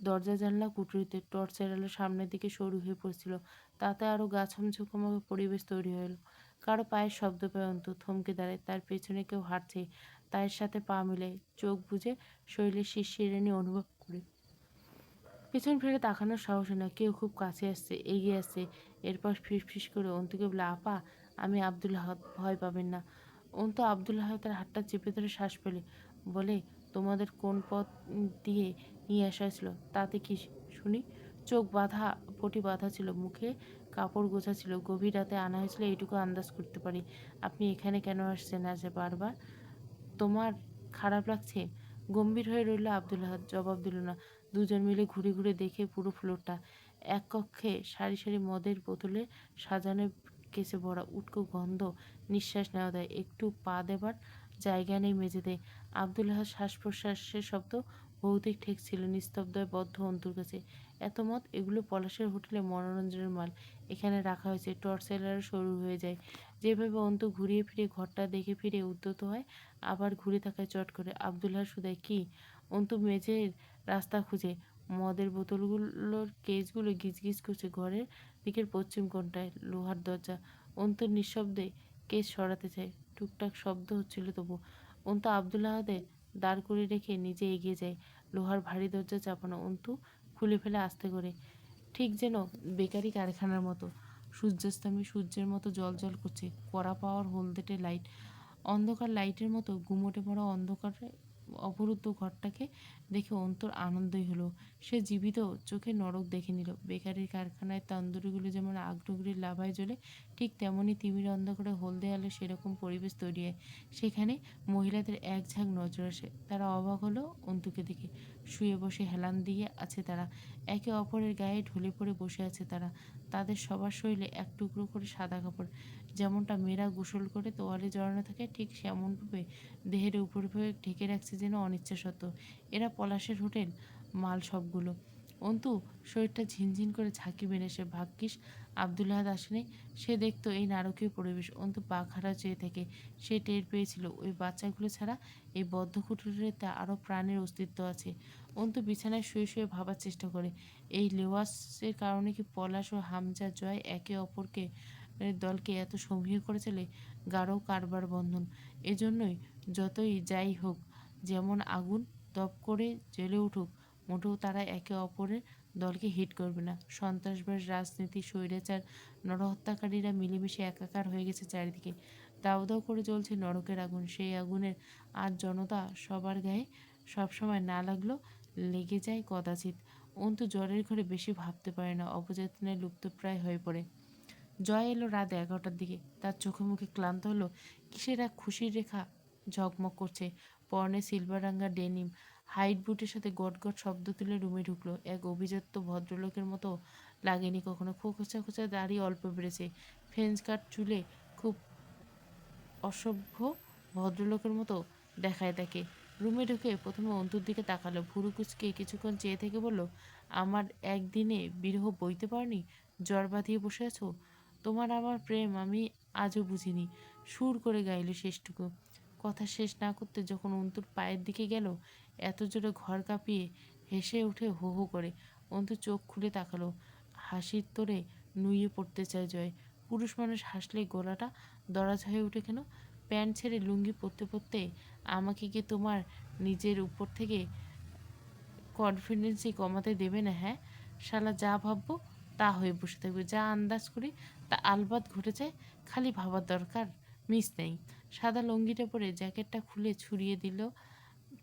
দরজা জানলা কুঠুরিতে, টর্চের আলো সামনের দিকে সরু হয়ে পড়ছিল। তাতে আরও গা ছমছমানো পরিবেশ তৈরি হলো। কারো পায়ের শব্দ পায় অন্তু, থমকে দাঁড়ায়। তার পেছনে কেউ হাঁটছে, তার সাথে পা মিলায়, চোখ বুজে শরীরের শিরশিরানি অনুভব করে। পেছন ফিরে তাকানোর সাহস হয় না। কেউ খুব কাছে আসছে, এগিয়ে আসছে। এরপর ফিসফিস করে অন্তুকে বলে, আপা, আমি আব্দুল আহাদ, ভয় পাবেন না। অন্তু আব্দুল আহাদের হাতটা চেপে ধরে শ্বাস ফেলে বলে, তোমাদের কোন পথ দিয়ে নিয়ে আসা হয়েছিল তাতে কি শুনি? চোখ বাঁধা, পটি বাঁধা ছিল, মুখে কাপড় গোছা ছিল। গভীর রাতে আনা হয়েছিল এইটুকু আন্দাজ করতে পারি। আপনি এখানে কেন আসছেন আজ বারবার? তোমার খারাপ লাগছে? গম্ভীর হয়ে রইল আব্দুল আহাদ, জবাব দিল না। দুজন মিলে ঘুরে ঘুরে দেখে পুরো ফ্লোরটা। এক কক্ষে সারি সারি মদের বোতলে সাজানো, কেসে ভরা, উটকো গন্ধ। নিঃশ্বাস নেওয়া দেয়, একটু পা দেবার জায়গা নেই মেঝেতে। আব্দুল আহাদ শ্বাস প্রশ্বাসের শব্দ ভৌতিক ঠেকছিল, নিস্তব্ধ বদ্ধ অন্তুর কাছে। এত মদ, এগুলো পলাশের হোটেলে মনোরঞ্জনের মাল। এখানে রাখা হয়েছে। টর্চের আলো শুরু হয়ে যায়। যেভাবে অন্তু ঘুরিয়ে ফিরে ঘরটা দেখে ফিরে উদ্যত হয়, আবার ঘুরে তাকায় চট করে। আব্দুল্লাহ সুদাই কি? অন্তু মেঝের রাস্তা খুঁজে। মদের বোতলগুলোর কেসগুলো গিজগিজ করছে ঘরের দিকের পশ্চিম কোণটায়। লোহার দরজা। অন্তু নিঃশব্দে কেস সরাতে চায়, টুকটাক শব্দ হচ্ছিল তবু। অন্তু আব্দুল্লাহদের দাঁড় করে রেখে নিজে এগিয়ে যায়। লোহার ভারী দরজা চাপানো। অন্তু খুলে ফেলে আস্তে করে, ঠিক যেন বেকারি কারখানার মতো। সূর্যাস্তামী সূর্যের মতো জল করছে, কড়া পাওয়ার হলদেটে লাইট। অন্ধকার লাইটের মতো গুমোটে পড়া অন্ধকারে অবরুদ্ধ ঘরটাকে দেখে অন্তর আনন্দই হলো। সে জীবিত চোখে নরক দেখে নিল। বেকারির কারখানায় তন্দুরিগুলো যেমন আগ্নেয়গিরির লাভায় জ্বলে, ঠিক তেমনই তিমির অন্ধকারে হলদে আলো সেরকম পরিবেশ তৈরি হয় সেখানে। মহিলাদের এক ঝাঁক নজর আসে। তারা অবাক হলো অন্তুকে দেখে। শুয়ে বসে হেলান দিয়ে আছে তারা, একে অপরের গায়ে ঢলে পড়ে বসে আছে তারা। তাদের সবার শরীরে এক টুকরো করে সাদা কাপড়, যেমনটা মেয়েরা গোসল করে তোয়ালে জড়ানো থাকে, ঠিক সেমনভাবে দেহের উপরিভাগে ঢেকে রাখছে যেন অনিচ্ছা সত্ত্বেও। এরা পলাশের হোটেল মাল সবগুলো। অন্তু শরীরটা ঝিনঝিন করে ঝাঁকি মেরে, সে ভাগ্যিস আব্দুল্লাহাদ আসেনি। সে দেখতো এই নারকীয় পরিবেশ। অন্তু পাখারা চেয়ে থাকে। সে টের পেয়েছিল ওই বাচ্চাগুলো ছাড়া এই বদ্ধ কুটিরটিতে আরও প্রাণের অস্তিত্ব আছে। অন্তু বিছানায় শুয়ে শুয়ে ভাবার চেষ্টা করে, এই লেওয়াসের কারণে কি পলাশ ও হামজা জয় একে অপরকে দলকে এত সমীহ করে চলে? গাঢ় কারবার বন্ধন। এজন্যই যতই যাই হোক, যেমন আগুন দপ করে জ্বলে উঠুক, মোটেও তারা একে অপরের দলকে হিট করবে না। সন্ত্রাসবাদ, রাজনীতি, স্বৈরাচার, নরহত্যাকারীরা মিলেমিশে একাকার হয়ে গেছে চারিদিকে। দাউ দাউ করে জ্বলছে নরকের আগুন। সেই আগুনের আর জনতা সবার গায়ে সবসময় না লাগলেও লেগে যায় কদাচিৎ। অন্তু জ্বরের ঘরে বেশি ভাবতে পারে না, অবচেতনায় লুপ্তপ্রায় হয়ে পড়ে। জয় এলো রাত 11টার দিকে। তার চোখে মুখে ক্লান্ত হলো। কিসের এক খুশির রেখা ঝকমক করছে। পরনে সিলভার রাঙা ডেনিম, হাইট বুটের সাথে গট গট শব্দ তুলে রুমে ঢুকলো। এক অভিজাত ভদ্রলোকের মতো লাগেনি কখনো। খোঁচা খোঁচা দাড়ি অল্প বেড়েছে, ফ্রেঞ্চ কাট চুলে খুব অসভ্য ভদ্রলোকের মতো দেখায় তাকে। রুমে ঢুকে প্রথমে অন্তুর দিকে তাকালো, ভুরু কুচকে কিছুক্ষণ চেয়ে থেকে বলল, আমার একদিনে বিরহ বইতে পারনি? জ্বর বাঁধিয়ে বসে আছো? তোমার আমার প্রেম আমি আজও বুঝিনি। সুর করে গাইল শেষটুকু। কথা শেষ না করতে যখন অন্তুর পায়ের দিকে গেল, এত জোরে ঘর কাঁপিয়ে হেসে উঠে হো হো করে। অন্তু চোখ খুলে তাকালো। হাসির তোরে নুয়ে পড়তে চায় জয়। পুরুষ মানুষ হাসলে গলাটা দরাজ হয়ে ওঠে কেন? প্যান্ট ছেড়ে লুঙ্গি পরতে পরতে আমাকে কি তোমার নিজের উপর থেকে কনফিডেন্সই কমাতে দেবে না? হ্যাঁ, শালা যা ভাববো তা হয়ে বসে থাকবে, যা আন্দাজ করি তা আলবাত ঘটে যায়। খালি ভাবার দরকার, মিস নেই। সাদা লুঙ্গিটা পরে জ্যাকেটটা খুলে ছুড়িয়ে দিল।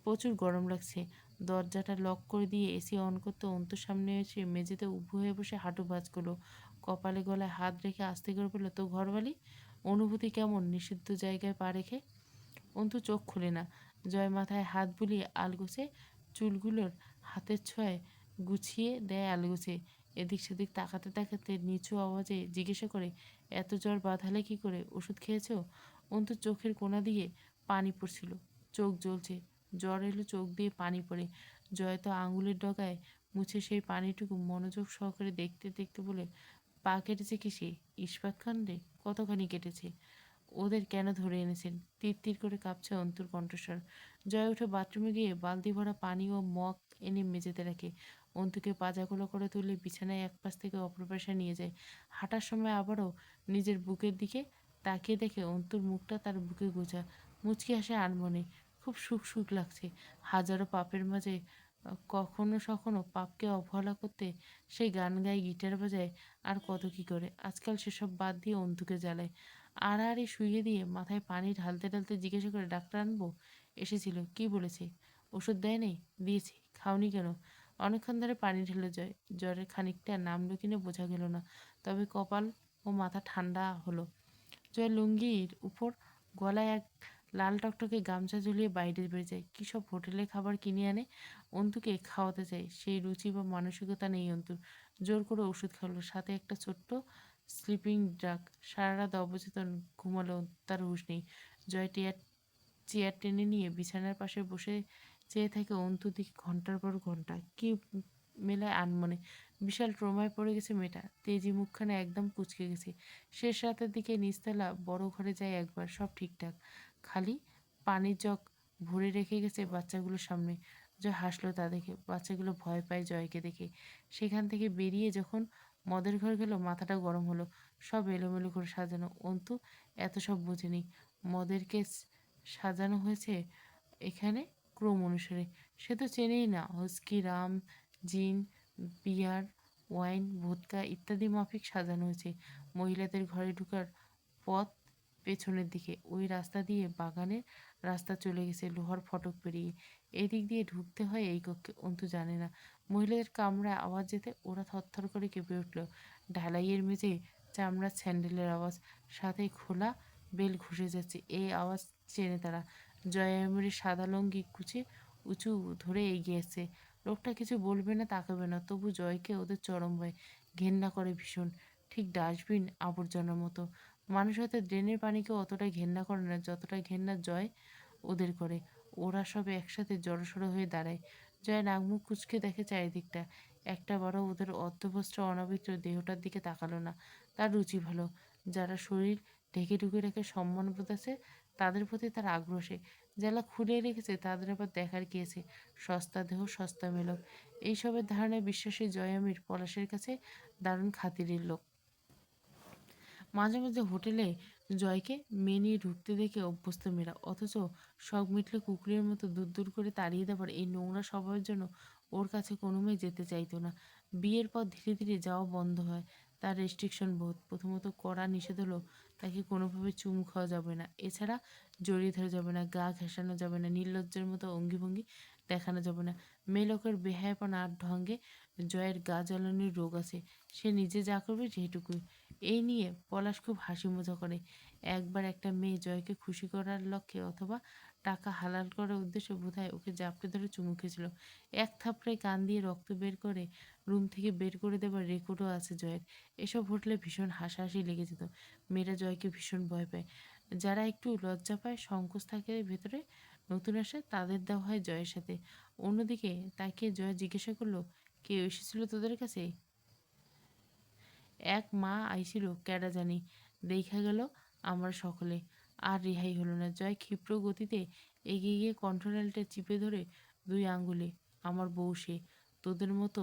প্রচুর গরম লাগছে। দরজাটা লক করে দিয়ে এসি অন করতে অন্তুর সামনে এসে মেঝেতে উবু হয়ে বসে হাঁটু ভাঁজ করলো। কপালে গলায় হাত রেখে আস্তে করে বলল, তো ঘরবালি অনুভূতি কেমন নিষিদ্ধ জায়গায় পা রেখে? অন্তু চোখ খুলে না। জয় মাথায় হাত বুলিয়ে আলগোছে চুলগুলোর হাতের ছোঁয়ায় গুছিয়ে দেয় আলগোছে। এদিক সেদিক তাকাতে তাকাতে নিচু আওয়াজে জিজ্ঞাসা করে, এত জ্বর বাঁধালে কি করে? ওষুধ খেয়েছো? অন্তু চোখের কোনা দিয়ে পানি পড়ছিল, চোখ জ্বলছে। জ্বর এলো চোখ দিয়ে পানি পড়ে। জয় তো আঙুলের ডগায় মুছে সেই পানিটুকু মনোযোগ সহকারে দেখতে দেখতে বলে, পা কেটেছে কিসে? ইস্পাত কাণ্ডে? কতখানি কেটেছে? ওদের কেন ধরে এনেছেন? তীর তীর করে কাঁপছে অন্তুর কণ্ঠস্বর। জয় উঠে বাথরুমে গিয়ে বালতি ভরা পানি ও মগ এনে মেঝেতে রাখে। অন্তুকে পাজাগুলো করে তুলে বিছানায় এক পাশ থেকে অপর পাশে নিয়ে যায়। হাঁটার সময় আবারও নিজের বুকের দিকে তাকিয়ে দেখে অন্তুর মুখটা তার বুকে গোছা। মুচকি হাসে আনমনে। খুব সুখ সুখ লাগছে। হাজারো পাপের মাঝে কখনো সখনো পাপকে অবহেলা করতে সে গান গায়, গিটার বাজায়, আর কত কি করে। আজকাল সেসব বাদ দিয়ে অন্তুকে জ্বালায়। আড়াআড়ি শুইয়ে দিয়ে মাথায় পানি ঢালতে ঢালতে জিজ্ঞাসা করে, ডাক্তার আনবো? এসেছিল, কি বলেছে? ওষুধ দেয় নাই? দিয়েছি। খাওনি কেন? অনেকক্ষণ ধরে পানি ঢেলে যায়। জ্বরের খানিকটা নামলো কিনা বোঝা গেল না, তবে কপাল ও মাথা ঠান্ডা হলো। জয় লুঙ্গির উপর গলায় এক লাল টকটকে গামছা ঝুলিয়ে বাইরে বেরিয়ে যায়। কী সব হোটেলের খাবার কিনে আনে, অন্তুকে খাওয়াতে চায়। সেই রুচি বা মানসিকতা নেই অন্তুর। জোর করে ওষুধ খাওয়ালো, সাথে একটা ছোট্ট স্লিপিং ড্রাগ। সারা রাত অবচেতন ঘুমালো, তার হুঁশ নেই। জয় চেয়ার টেনে নিয়ে বিছানার পাশে বসে চেয়ে থাকে অন্তুর দিকে ঘন্টার পর ঘন্টা। কি মেলায় আনমনে। বিশাল ট্রমায় পড়ে গেছে মেয়েটা। তেজি মুখখানে একদম কুঁচকে গেছে। শেষ রাতের দিকে নিচতলা বড় ঘরে যায় একবার, সব ঠিকঠাক। খালি পানির জগ ভরে রেখে গেছে বাচ্চাগুলোর সামনে। জয় হাসলো তা দেখে। বাচ্চাগুলো ভয় পায় জয়কে দেখে। সেখান থেকে বেরিয়ে যখন মদের ঘর গেল, মাথাটা গরম হলো। সব এলোমেলো করে সাজানো। অন্তু এত সব বোঝেনি। মদের কেস সাজানো হয়েছে এখানে ক্রম অনুসারে। সে তো চেনেই না। হুস্কি, রাম, জিন, বিয়ার, ওয়াইন, ভোদকা ইত্যাদি মাফিক সাজানো হয়েছে। মহিলাদের ঘরে ঢোকার পথ পেছনের দিকে। ওই রাস্তা দিয়ে বাগানের রাস্তা চলে গেছে লোহার ফটক পেরিয়ে। এদিক দিয়ে ঢুকতে হয় এই কক্ষে। অন্তু জানে না। মহিলাদের কামরায় আওয়াজ যেতে ওরা থরথর করে কেঁপে উঠল। ঢালাইয়ের মেঝে চামড়ার স্যান্ডেলের আওয়াজ, সাথে খোলা বেল ঘুষে যাচ্ছে। এই আওয়াজ চেনে তারা। জয়ামুরের সাদা লুঙ্গি কুচে উঁচু ধরে এগিয়ে আসছে। লোকটা কিছু বলবে না, তাকাবে না, তবু জয়কে ওদের চরম ভয়। ঘেন্না করে ভীষণ। ঠিক ডাস্টবিন আবর্জনার মতো। মানুষ হয়তো ড্রেনের পানিকে অতটা ঘেন্না করে না যতটা ঘেন্না জয় ওদের করে। ওরা সব একসাথে জড়সড় হয়ে দাঁড়ায়। জয় নাক মুখ কুঁচকে দেখে চারিদিকটা। একটা বারও ওদের অর্ধবস্ত্র অনাবৃত দেহটার দিকে তাকালো না। তার রুচি ভালো। যারা শরীর ঢেকে ঢুকে রেখে সম্মানবোধ আছে, তাদের প্রতি তার আগ্রহে। যারা খুলে রেখেছে তাদের আবার দেখার কি আছে? সস্তা দেহ সস্তা মেলক, এইসবের ধারণায় বিশ্বাসী জয়ামির পলাশের কাছে দারুণ খাতিরের লোক। মাঝে মাঝে হোটেলে জয়কে মেয়ে নিয়ে ঢুকতে দেখে অভ্যস্ত মেয়েরা, অথচ শখ মিটলে কুকুরের মতো দূর দূর করে তাড়িয়ে দেবার এই নোংরা স্বভাবের জন্য ওর কাছে কোনো মেয়ে যেতে চাইতো না। বিয়ের পর ধীরে ধীরে যাওয়া বন্ধ হয়। তার রেস্ট্রিকশন বোধ। প্রথমত কড়া নিষেধ হলো, তাকে কোনোভাবে চুমু খাওয়া যাবে না, এছাড়া জড়িয়ে ধরা যাবে না, গা ঘেঁষানো যাবে না, নির্লজ্জের মতো অঙ্গিভঙ্গি দেখানো যাবে না। মেয়ে লোকের বেহায়াপনা আর ঢঙ্গে জয়ের গা জ্বালানির রোগ আছে। সে নিজে যা করবে যেটুকুই। এই নিয়ে পলাশ খুব হাসি মজা করে। একবার একটা মেয়ে জয়কে খুশি করার লক্ষ্যে অথবা টাকা হালাল করার উদ্দেশ্যে বোধহয় ওকে জাপটে ধরে চুমু খেয়েছিল। এক থাপড়ায় কান দিয়ে রক্ত বের করে রুম থেকে বের করে দেবার রেকর্ডও আছে জয়ের। এসব ঘটলে ভীষণ হাসাহাসি লেগে যেত। মেয়েরা জয়কে ভীষণ ভয় পায়। যারা একটু লজ্জা পায়, সংকোচ থাকে ভেতরে, নতুন আসে, তাদের দেওয়া হয় জয়ের সাথে। অন্যদিকে তাকিয়ে জয় জিজ্ঞাসা করলো, কেউ এসেছিল তোদের কাছে? এক মা আইছিল, ক্যাডা জানি, দেইখা গেল আমরা সকলে। আর রেহাই হলো না। জয় ক্ষিপ্র গতিতে এগিয়ে গিয়ে কন্ট্রোলারটা চিপে ধরে দুই আঙ্গুলে, আমার বউ সে, তোদের মতো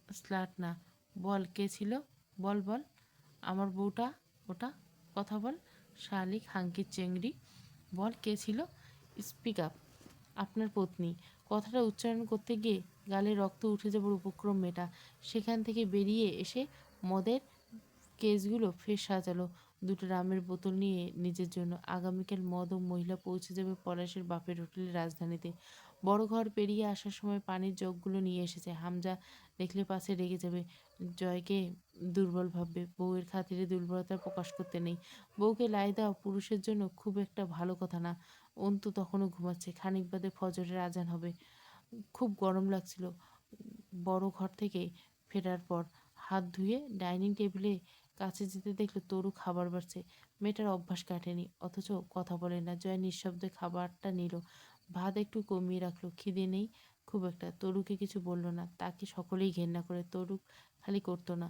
স্লাট না। বল কে ছিল? বল বল। আমার বউটা ওটা, কথা বল। শালিক হাঙ্কির চেংড়ি, বল কে ছিল? Speak up. আপনার পত্নী। কথাটা উচ্চারণ করতে গিয়ে গালে রক্ত উঠে যাবার উপক্রম মেয়েটা। সেখান থেকে বেরিয়ে এসে মদের কেসগুলো ফের সাজালো। দুটো রামের বোতল নিয়ে নিজের জন্য। আগামীকাল মদ ও মহিলা পৌঁছে যাবে পলাশের বাপের হোটেলে রাজধানীতে। বড় ঘর পেরিয়ে আসার সময় পানির জগগুলো নিয়ে এসেছে। হামজা দেখলে পাছে রেগে যাবে, জয়কে দুর্বল ভাববে। বউয়ের খাতিরে দুর্বলতা প্রকাশ করতে নেই। বউকে লাই দেওয়া পুরুষের জন্য খুব একটা ভালো কথা না। অন্তু তখনও ঘুমাচ্ছে। খানিক বাদে ফজরের আজান হবে। খুব গরম লাগছিল। বড় ঘর থেকে ফেরার পর হাত ধুয়ে ডাইনিং টেবিলে কাছে যেতে দেখলো তরু খাবার বাড়ছে। মেয়েটার অভ্যাস কাটেনি, অথচ কথা বলে না। জয় নিঃশব্দে খাবারটা নিল। ভাত একটু কমিয়ে রাখলো। খিদে নেই খুব একটা। তরুকে কিছু বলল না। তাকে সকলেই ঘেন্না করে, তরু খালি করতো না,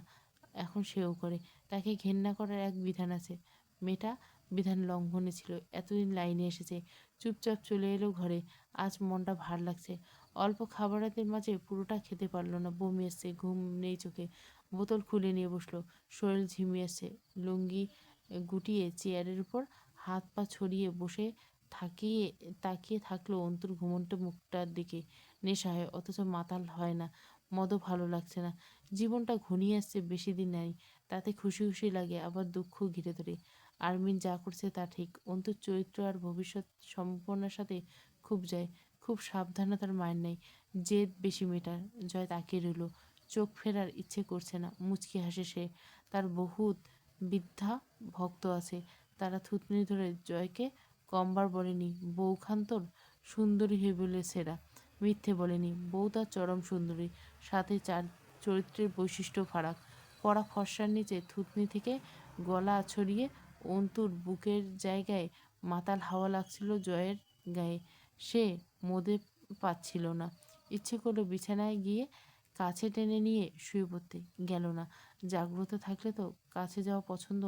এখন সেও করে। তাকে ঘেন্না করার এক বিধান আছে। মেয়েটা বিধান লঙ্ঘনে ছিল। এতদিন লাইনে এসেছে, চুপচাপ চলে এলো ঘরে। আজ মনটা ভার লাগছে। অল্প খাবারাতের মাঝে পুরোটা খেতে পারল না। বমি আসছে, ঘুম নেই চোখে। বোতল খুলে নিয়ে বসলো। শরীর ঝিমিয়ে আসছে। লুঙ্গি গুটিয়ে চেয়ারের উপর হাত পা ছড়িয়ে বসে থাকিয়ে তাকিয়ে থাকলো অন্তুর ঘুমন্ত মুখটার দিকে। নেশা হয়, অথচ মাতাল হয় না। মদও ভালো লাগছে না। জীবনটা ঘনিয়ে আসছে, বেশি দিন নাই। তাতে খুশি খুশি লাগে, আবার দুঃখ ঘিরে ধরে। আরমিন যা করছে তা ঠিক। অন্তুর চরিত্র আর ভবিষ্যৎ সম্পর্ণের সাথে খুব যায়। খুব সাবধানতার মায়ের নেই। জেদ বেশি মেটার। জয় তাকিয়ে রইল। চোখ ফেরার ইচ্ছে করছে না। মুচকি হাসে সে। তার বহুত বৃদ্ধা ভক্ত আছে। তারা থুতনি ধরে জয়কে কমবার বলেনি বউখান তোর সুন্দরী হয়ে বলে সেরা। মিথ্যে বলেনি, বউ তার চরম সুন্দরী। সাথে চার চরিত্রের বৈশিষ্ট্য ফারাক। পরা ফর্সার নিচে থুতনি থেকে গলা ছড়িয়ে অন্তুর বুকের জায়গায় মাতাল হাওয়া লাগছিল জয়ের গায়ে। সে মদে পাচ্ছিল না। ইচ্ছে করলো বিছানায় গিয়ে কাছে টেনে নিয়ে শুয়ে পড়তে, গেল না। জাগ্রত থাকলে তো কাছে যাওয়া পছন্দ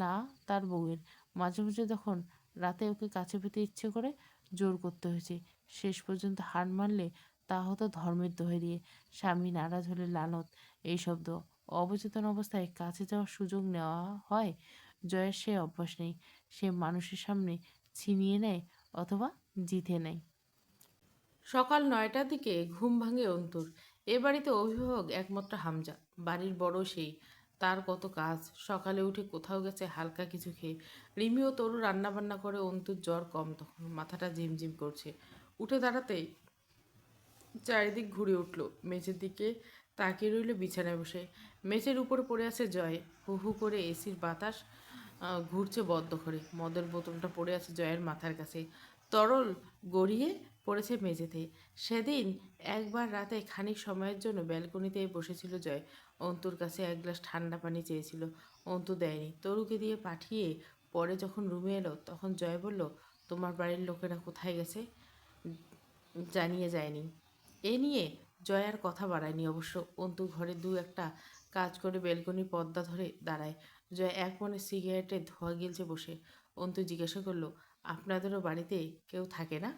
না তার বউয়ের। মাঝে মাঝে যখন রাতে ওকে কাছে পেতে ইচ্ছে করে, জোর করতে হয়েছে। শেষ পর্যন্ত হার মানলে তা হতো ধর্মের দোহাই দিয়ে। স্বামী নারাজ হলে লানত, এই শব্দ। অবচেতন অবস্থায় কাছে যাওয়ার সুযোগ নেওয়া হয়। জয়ের সে অভ্যাস নেই। সে মানুষের সামনে ছিনিয়ে নেয় অথবা জিতে নেয়। সকাল ৯টার দিকে ঘুম ভাঙে অন্তুর। এ বাড়িতে অভিভাবক একমাত্র হামজা। বাড়ির বড় সেই। তার কত কাজ। সকালে উঠে কোথাও গেছে হালকা কিছু খেয়ে। রিমি ও তরু রান্নাবান্না করে। অন্তুর জ্বর কম তখন, মাথাটা ঝিমঝিম করছে। উঠে দাঁড়াতেই চারিদিক ঘুরে উঠল। মেঝের দিকে তাকিয়ে রইল বিছানায় বসে। মেঝের উপরে পড়ে আছে জয়। হু হু করে এসির বাতাস ঘুরছে বদ্ধ করে। মদের বোতলটা পড়ে আছে জয়ের মাথার কাছে। তরল গড়িয়ে পড়েছে মেঝেতে। সেদিন একবার রাতে খানিক সময়ের জন্য ব্যালকনিতে বসেছিল জয়। অন্তুর কাছে এক গ্লাস ঠান্ডা পানি চেয়েছিল। অন্তু দেয়নি। তরুকে দিয়ে পাঠিয়ে পরে যখন রুমে এলো তখন জয় বলল, তোমার বাড়ির লোকেরা কোথায় গেছে? জানিয়ে যায়নি। এ নিয়ে জয় আর কথা বাড়ায়নি অবশ্য। অন্তু ঘরে দু একটা কাজ করে বেলকনির পর্দা ধরে দাঁড়ায়। জয় এক মনে সিগারেটের ধোঁয়া গিলছে বসে। অন্তু জিজ্ঞাসা করলো, আপনাদেরও বাড়িতে কেউ থাকে না?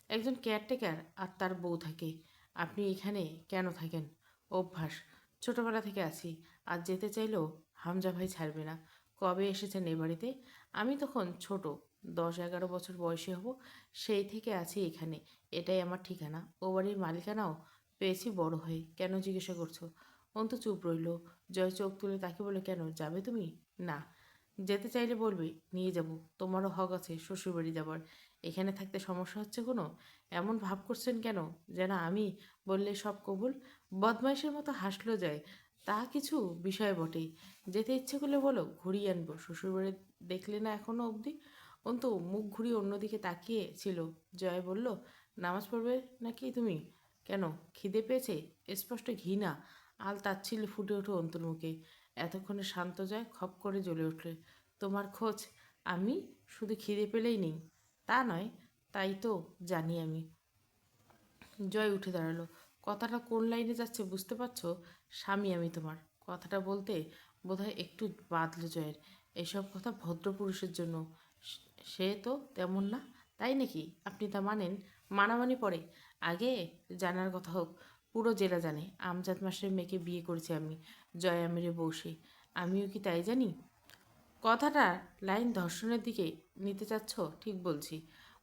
একজন কেয়ারটেকার আর তার বউ থাকে। আপনি এখানে কেন থাকেন? অভ্যাস, ছোটবেলা থেকে আছি। আর যেতে চাইলেও হামজা ভাই ছাড়বে না। কবে এসেছেন এ বাড়িতে? আমি তখন ছোট, 10-11 বছর বয়সী হব। সেই থেকে আছি এখানে। এটাই আমার ঠিকানা। ও বাড়ির মালিকানাও পেয়েছি বড় হয়ে। কেন জিজ্ঞাসা করছো? অন্তু চুপ রইল। জয় চোখ তুলে তাকে বলে, কেন যাবে তুমি? না। যেতে চাইলে বলবে, নিয়ে যাব। তোমারও হক আছে শ্বশুরবাড়ি যাবার। এখানে থাকতে সমস্যা হচ্ছে কোনো? এমন ভাব করছেন কেন যেন আমি বললে সব কবুল? বদমাইশের মতো হাসলো যায়। তা কিছু বিষয় বটেই। যেতে ইচ্ছে করলে বলো, ঘুরিয়ে আনবো। শ্বশুরবাড়ি দেখলে না এখনো অবধি? অন্তু মুখ ঘুরিয়ে অন্যদিকে তাকিয়ে ছিল। জয় বলল, নামাজ পড়বে নাকি তুমি? কেন, খিদে পেয়েছে? স্পষ্ট ঘৃণা আল তাচ্ছিল্যে ফুটে ওঠে অন্তুর মুখে। এতক্ষণে শান্ত জয় খপ করে জ্বলে উঠলে। তোমার খোঁজ আমি শুধু খিদে পেলেই নেই তা নয়, তাই তো জানি আমি। জয় উঠে দাঁড়ালো। কথাটা কোন লাইনে যাচ্ছে বুঝতে পারছো? স্বামী আমি তোমার। কথাটা বলতে বোধহয় একটু বাদলো জয়ের। এসব কথা ভদ্রপুরুষের জন্য। সে তো তেমন না। তাই নাকি? আপনি তা মানেন? মানামানি পড়ে। আগে জানার কথা হোক। পুরো জেলা জানে আমজাদ মাসের মেয়েকে বিয়ে করেছি আমি, জয় আমিরের বউসে। আমিও কি তাই জানি? কথাটা লাইন ধর্ষণের দিকে নিতে চাচ্ছ? ঠিক বলছি।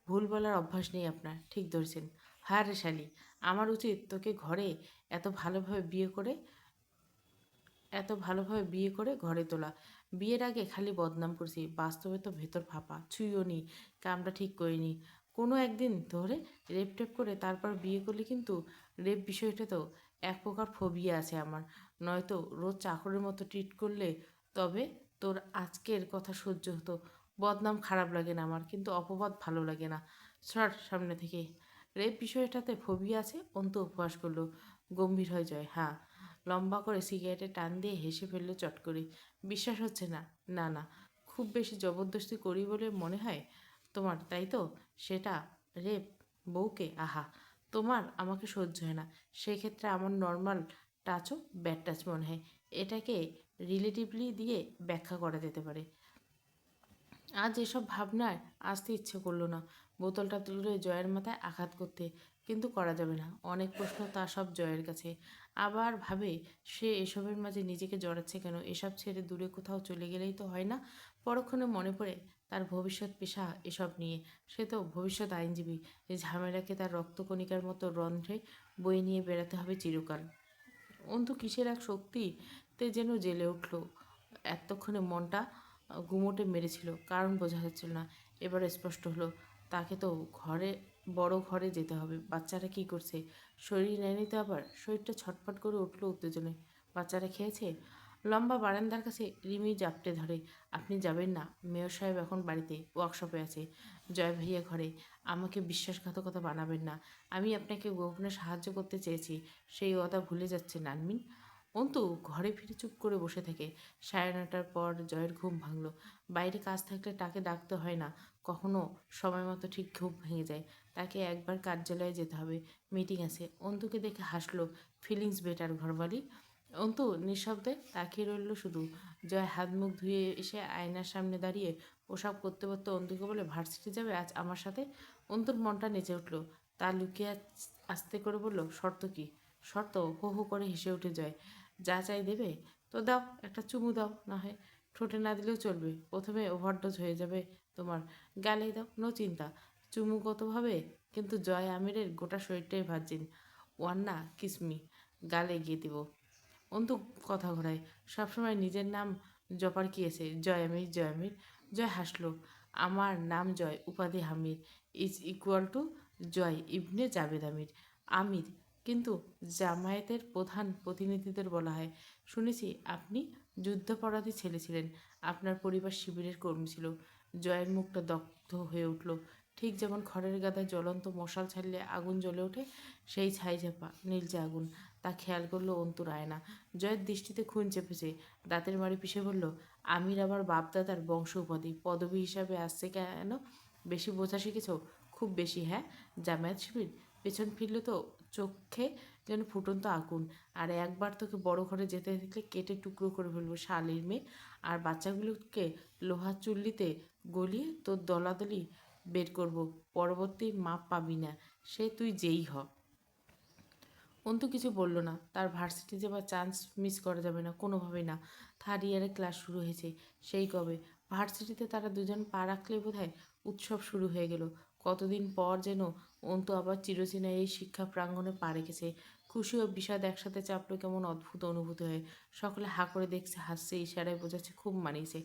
ভুল বলার অভ্যাস নেই আপনার। ঠিক ধরেছেন। হায় রে শালি, আমার উচিত তোকে ঘরে এত ভালোভাবে বিয়ে করে ঘরে তোলা। বিয়ের আগে খালি বদনাম করছি, বাস্তবে তো ভেতর ফাঁপা। ছুঁইও নি, কামটা ঠিক করিনি। কোনো একদিন ধরে রেপ টেপ করে তারপর বিয়ে করলে কিন্তু রেপ বিষয়টা তো এক প্রকার ফোবিয়া আছে আমার, নয়তো রোজ চাকরের মতো ট্রিট করলে তবে তোর আজকের কথা সহ্য হতো। বদনাম খারাপ লাগে না আমার, কিন্তু অপবাদ ভালো লাগে না। সর সামনে থেকে। রেপ বিষয়টাতে ফোবিয়া আছে? অন্তু উপহাস করলো। গম্ভীর হয়ে যায়, হ্যাঁ। লম্বা করে সিগারেটে টান দিয়ে হেসে ফেললো চট করে। বিশ্বাস হচ্ছে না? না না, খুব বেশি জবরদস্তি করি বলে মনে হয় তোমার, তাই তো? সেটা রেপ? বউকে? আহা, তোমার আমাকে সহ্য হয় না। সেক্ষেত্রে আমার নর্মাল টাচও ব্যাড টাচ মনে হয়। এটাকে রিলেটিভলি দিয়ে ব্যাখ্যা করা যেতে পারে। আজ এসব ভাবনায় আসতে ইচ্ছে করলো না। বোতলটা তুলে জয়ের মাথায় আঘাত করতে, কিন্তু করা যাবে না। অনেক প্রশ্ন তা সব জয়ের কাছে। আবার ভাবে সে এসবের মাঝে নিজেকে জড়াচ্ছে কেন? এসব ছেড়ে দূরে কোথাও চলে গেলেই তো হয় না? পরক্ষণে মনে পড়ে তার ভবিষ্যৎ পেশা এসব নিয়ে। সে তো ভবিষ্যৎ আইনজীবী। এই ঝামেলাকে তার রক্তকণিকার মতো রন্ধ্রে বয়ে নিয়ে বেড়াতে হবে চিরকাল। অন্তু কিসের এক শক্তিতে যেন জ্বেলে উঠল। এতক্ষণে মনটা গুমোটে মেরেছিল, কারণ বোঝা যাচ্ছিল না। এবার স্পষ্ট হলো, তাকে তো ঘরে, বড় ঘরে যেতে হবে। বাচ্চারা কি করছে? শরীর নেয়নি তো আবার? শরীরটা ছটফট করে উঠল উত্তেজনায়। বাচ্চারা খেয়েছে? লম্বা বারান্দার কাছে রিমি জাপটে ধরে। আপনি যাবেন না? মেয়র সাহেব এখন বাড়িতে, ওয়ার্কশপে আছে। জয় ভাইয়া ঘরে। আমাকে বিশ্বাসঘাতকতা বানাবেন না। আমি আপনাকে গোপনে সাহায্য করতে চেয়েছি, সেই কথা ভুলে যাচ্ছেন আনমিন। অন্তু ঘরে ফিরে চুপ করে বসে থাকে। 9:30টার পর জয়ের ঘুম ভাঙল। বাইরে কাজ থাকলে তাকে ডাকতে হয় না। কখনো সময় মতো ঠিক ঘুম ভেঙে যায়। তাকে একবার কার্যালয়ে যেতে হবে, মিটিং আছে। অন্তুকে দেখে হাসলো। Feelings better ঘরবালি? অন্তু নিঃশব্দে তাকিয়ে রইল শুধু। জয় হাত মুখ ধুয়ে এসে আয়নার সামনে দাঁড়িয়ে ওসব করতে করতে অন্তুকে বলে, ভার্সিটি যাবে আজ আমার সাথে? অন্তুর মনটা নেচে উঠল। তা লুকিয়ে আস্তে করে বলল, শর্ত কি? শর্ত? হো হো করে হেসে উঠে যায়। যা চাই দেবে? তো দাও, একটা চুমু দাও না হয়। ঠোঁটে না দিলেও চলবে, প্রথমে ওভারডোজ হয়ে যাবে তোমার। গালেই দাও, নো চিন্তা। চুমু কত ভাবে, কিন্তু জয় আমিরের গোটা শরীরটাই ভার্জিন। ওয়ান্না কিসমি, গালে গিয়ে দিব। অন্তু কথা ঘোরায়। সবসময় নিজের নাম জপার কি আছে? জয় আমির, জয় আমির। জয় হাসলো। আমার নাম জয়, উপাধি আমির ইজ ইকুয়াল টু জয় ইবনে জাভেদ আমির। আমির কিন্তু জামায়াতের প্রধান প্রতিনিধিদের বলা হয়। শুনেছি আপনি যুদ্ধাপরাধী ছেলে ছিলেন। আপনার পরিবার শিবিরের কর্মী ছিল। জয়ের মুখটা দগ্ধ হয়ে উঠল। ঠিক যেমন খড়ের গাদায় জ্বলন্ত মশাল ছাড়লে আগুন জ্বলে ওঠে, সেই ছাইচাপা নীলচে আগুন। তা খেয়াল করলো অন্তু রায়না। জয়ের দৃষ্টিতে খুন চেপেছে। দাঁতের মারি পিষে বলল, আমির আমার বাপদাদার বংশ উপাধি, পদবি হিসাবে আসছে কেন? বেশি বোঝা শিখেছ? খুব বেশি, হ্যাঁ। জামায়াত শিবির? পেছন ফিরলে তো চোখে যেন ফুটন্ত আগুন। আর একবার তোকে বড় ঘরে যেতে দেখলে কেটে টুকরো করে ফেলবো শালির মেয়ে। আর বাচ্চাগুলোকে লোহার চুল্লিতে গলিয়ে তোর দলাদলি বের করব। পরবর্তী মাপ পাবি না, সে তুই যেই হ। অন্তু কিছু বলল না। তার ভার্সিটি যাবার চান্স মিস করা যাবে না, কোনোভাবেই না। থার্ড ইয়ারে ক্লাস শুরু হয়েছে সেই কবে। ভার্সিটিতে তারা দুজন পা রাখলে বোধহয় উৎসব শুরু হয়ে গেল। কতদিন পর যেন অন্তু আবার চিরচেনা এই শিক্ষা প্রাঙ্গণে পা রেখেছে। খুশি ও বিষাদ একসাথে চাপলো, কেমন অদ্ভুত অনুভূতি হয়। সকলে হাঁ করে দেখছে, হাসছে, ইশারায় বোঝাচ্ছে খুব মানিয়েছে।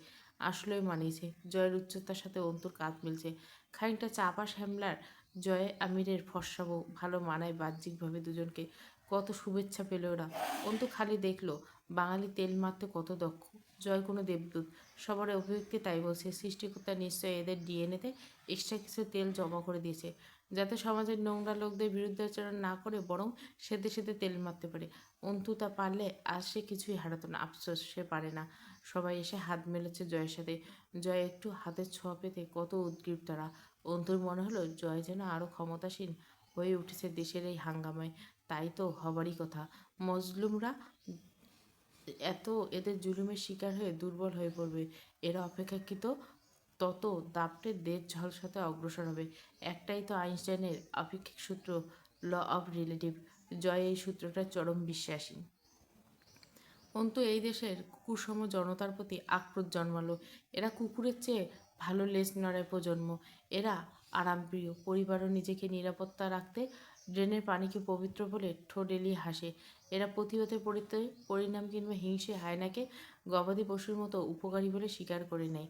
আসলেই মানিয়েছে। জয়ের উচ্চতার সাথে অন্তুর কাঁধ মিলছে। খানিকটা চাপা শ্যামলার জয় আমিরের ফর্সা বউ, ভালো মানায় বাহ্যিকভাবে দুজনকে। কত শুভেচ্ছা পেল ওরা। অন্তু খালি দেখলো বাঙালি তেল মারতে কত দক্ষ। জয় কোনো দেবদূত? সবার অভিব্যক্তি তাই বলছে। সৃষ্টিকর্তা নিশ্চয় এদের ডিএনএতে এক্সট্রা কিছু তেল জমা করে দিয়েছে, যাতে সমাজের নোংরা লোকদের বিরুদ্ধাচরণ না করে বরং সেদে সেদে তেল মারতে পারে। অন্তু তা পারলে আজ সে কিছুই হারাতো না। আফসোস সে পারে না। সবাই এসে হাত মেলেছে জয়ের সাথে। জয় একটু হাতের ছোঁয়া পেতে কত উদ্গ্রীব তারা। অন্তুর মনে হলো জয় যেন আরও ক্ষমতাসীন হয়ে উঠেছে দেশের এই হাঙ্গামায়। তাই তো হবারই কথা। মজলুমরা এত এদের জুলুমের শিকার হয়ে দুর্বল হয়ে পড়বে। এরা অপেক্ষাকৃত তত দাপটে দেশ ঝলসাতে অগ্রসর হবে। একটাই তো আইনস্টাইনের আপেক্ষিক সূত্র, ল অব রিলেটিভ। জয় এই সূত্রটার চরম বিশ্বাসী। অন্তু এই দেশের কুকুরসম জনতার প্রতি আক্রোশ জন্মালো। এরা কুকুরের চেয়ে ভালো লেজ নড়ায় প্রজন্ম। এরা আরামপ্রিয়। পরিবারও নিজেকে নিরাপত্তা রাখতে ড্রেনের পানিকে পবিত্র বলে ঠোঁট এলিয়ে হাসে। এরা প্রতিবাদের পরিণাম কিংবা হিংসে হায়নাকে গবাদি পশুর মতো উপকারী বলে স্বীকার করে নেয়।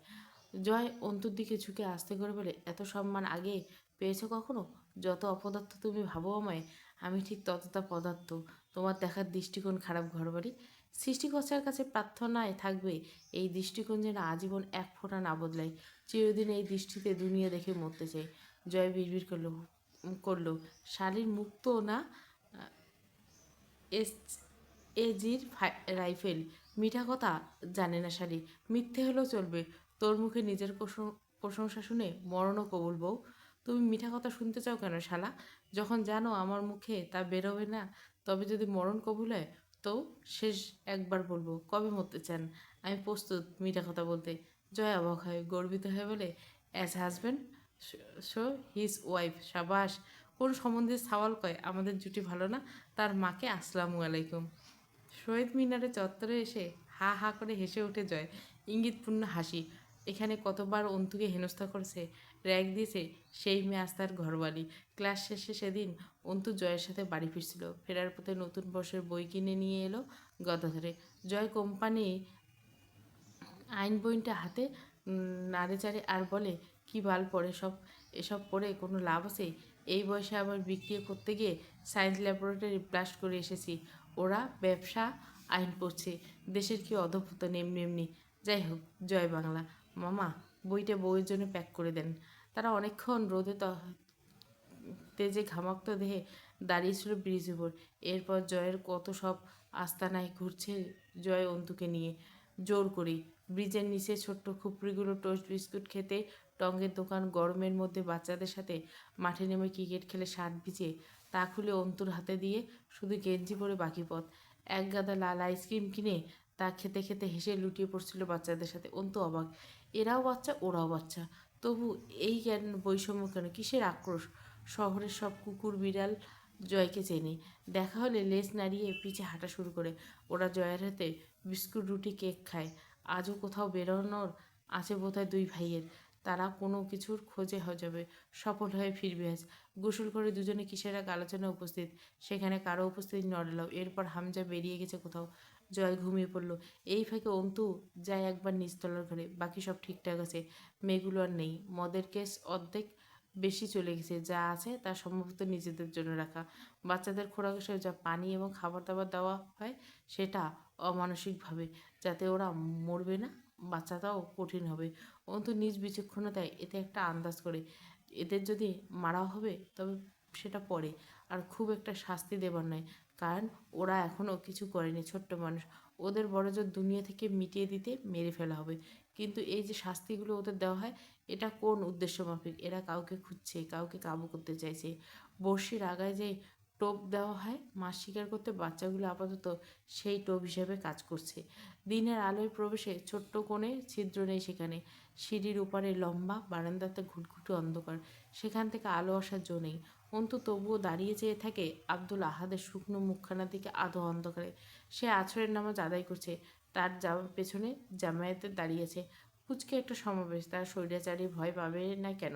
জয় অন্তুর দিকে ঝুঁকে আস্তে করে বলে, এত সম্মান আগে পেয়েছো কখনো? যত অপদার্থ তুমি ভাবো আমায়, আমি ঠিক ততটা পদার্থ। তোমার দেখার দৃষ্টিকোণ খারাপ ঘরবাড়ি। সৃষ্টিকর্তার কাছে প্রার্থনায় থাকবে এই দৃষ্টিকোণ যেন আজীবন এক ফোঁটা না বদলায়। চিরদিন এই দৃষ্টিতে দুনিয়া দেখে মরতে চাই। জয় বিড়বিড় করলো, শালির মুখ তো না এস এজির রাইফেল। মিঠা কথা জানে না শালি, মিথ্যে হলেও চলবে। তোর মুখে নিজের প্রশংসা শুনে মরণও কবুল বউ। তুমি মিঠা কথা শুনতে চাও কেন শালা? যখন জানো আমার মুখে তা বেরোবে না, তবে যদি মরণ কবুল হয় তো শেষ একবার বলবো, কবে মরতে চান? আমি প্রস্তুত মিঠা কথা বলতে। জয় অবাক হয়, গর্বিত হয়ে বলে, as husband so his wife. সাবাস, কোন সম্বন্ধে সওয়াল কয় আমাদের জুটি ভালো না? তার মাকে আসসালামু আলাইকুম। শহীদ মিনারে চত্বরে এসে হা হা করে হেসে ওঠে জয়, ইঙ্গিতপূর্ণ হাসি। এখানে কতবার অন্তুকে হেনস্থা করেছে, র্যাগ দিয়েছে সেই মেয়ে আজ তার ঘরবাড়ি। ক্লাস শেষে সেদিন অন্তু জয়ের সাথে বাড়ি ফিরছিল। ফেরার পথে নতুন বর্ষের বই কিনে নিয়ে এলো গদাধরে। জয় কোম্পানি আইন বইটা হাতে নাড়ে চাড়ে আর বলে, কি বাল পড়ে এসব পড়ে কোনো লাভ আছে? এই বয়সে আবার বিক্রি করতে গিয়ে সায়েন্স ল্যাবরেটরি ব্লাস্ট করে এসেছি। ওরা ব্যবসা আইন পড়ছে। দেশের কি অধঃপতন এমনি এমনি। যাই হোক, জয় বাংলা। মামা, বইটা বউয়ের জন্য প্যাক করে দেন। তারা অনেকক্ষণ রোদে তেজে ঘামাক্ত দেহে দাঁড়িয়েছিল ব্রিজ উপর। এরপর জয়ের কত সব আস্তানায় ঘুরছে জয় অন্তুকে নিয়ে জোর করেই। ব্রিজের নিচে ছোট্ট খুপড়িগুলো টোস্ট বিস্কুট খেতে, টঙ্গের দোকান, গরমের মধ্যে বাচ্চাদের সাথে মাঠে নেমে ক্রিকেট খেলে শার্ট ভিজে তা খুলে অন্তুর হাতে দিয়ে শুধু গেঞ্জি পরে বাকি পথ। এক গাদা লাল আইসক্রিম কিনে তা খেতে খেতে হেসে লুটিয়ে পড়ছিল বাচ্চাদের সাথে। অন্তু অবাক, এরাও বাচ্চা ওরাও বাচ্চা, তবু এই জ্ঞান বৈষম্য কেন? কিসের আক্রোশ? শহরের সব কুকুর বিড়াল জয়কে চেনে। দেখা হলে লেজ নাড়িয়ে পিছে হাঁটা শুরু করে। ওরা জয়ের হাতে বিস্কুট, রুটি, কেক খায়। আজও কোথাও বেরোনোর আছে বোধহয় দুই ভাইয়ের। তারা কোনো কিছুর খোঁজে যাবে, সফল হয়ে ফিরবে আজ। গোসল করে দুজনে কিসের এক আলোচনায় উপস্থিত। সেখানে কারো উপস্থিতি নড়লাম। এরপর হামজা বেরিয়ে গেছে কোথাও। জয় ঘুমিয়ে পড়ল। এই ফাঁকে অন্তু যায় একবার নিচতলার ঘরে। বাকি সব ঠিকঠাক আছে। মেয়েগুলো আর নেই। মদের কেস অর্ধেক বেশি চলে গেছে। যা আছে তা সম্ভবত নিজেদের জন্য রাখা। বাচ্চাদের খোরাক যা পানি এবং খাবার দাবার দেওয়া হয় সেটা অমানসিকভাবে, যাতে ওরা মরবে না। বাচ্চাটাও কঠিন হবে। অন্তু নিজ বিচক্ষণতায় এতে একটা আন্দাজ করে। এদের যদি মারাও হবে তবে সেটা পরে, আর খুব একটা শাস্তি দেবার নয়, কারণ ওরা এখনও কিছু করেনি, ছোট্ট মানুষ। ওদের বড়জোর দুনিয়া থেকে মিটিয়ে দিতে মেরে ফেলা হবে। কিন্তু এই যে শাস্তিগুলো ওদের দেওয়া হয়, এটা কোন উদ্দেশ্য মাফিক? এরা কাউকে খুঁজছে, কাউকে কাবু করতে চাইছে। বড়শির আগায় যে টোপ দেওয়া হয় মাছ শিকার করতে, বাচ্চাগুলো আপাতত সেই টোপ হিসেবে কাজ করছে। দিনের আলোয় প্রবেশে ছোট্ট কোণে ছিদ্র নেই সেখানে। সিঁড়ির ওপারে লম্বা বারান্দাতে ঘুটঘুটে অন্ধকার, সেখান থেকে আলো আসার জো নেই। অন্তু তবুও দাঁড়িয়ে চেয়ে থাকে আব্দুল আহাদের শুকনো মুখখানার দিকে আধো অন্ধকারে। সে আছরের নামাজ আদায় করছে। তার পেছনে জামায়াতে দাঁড়িয়েছে। পুচকে একটা সমাবেশ, তার স্বৈরাচারী ভয় পাবে না কেন?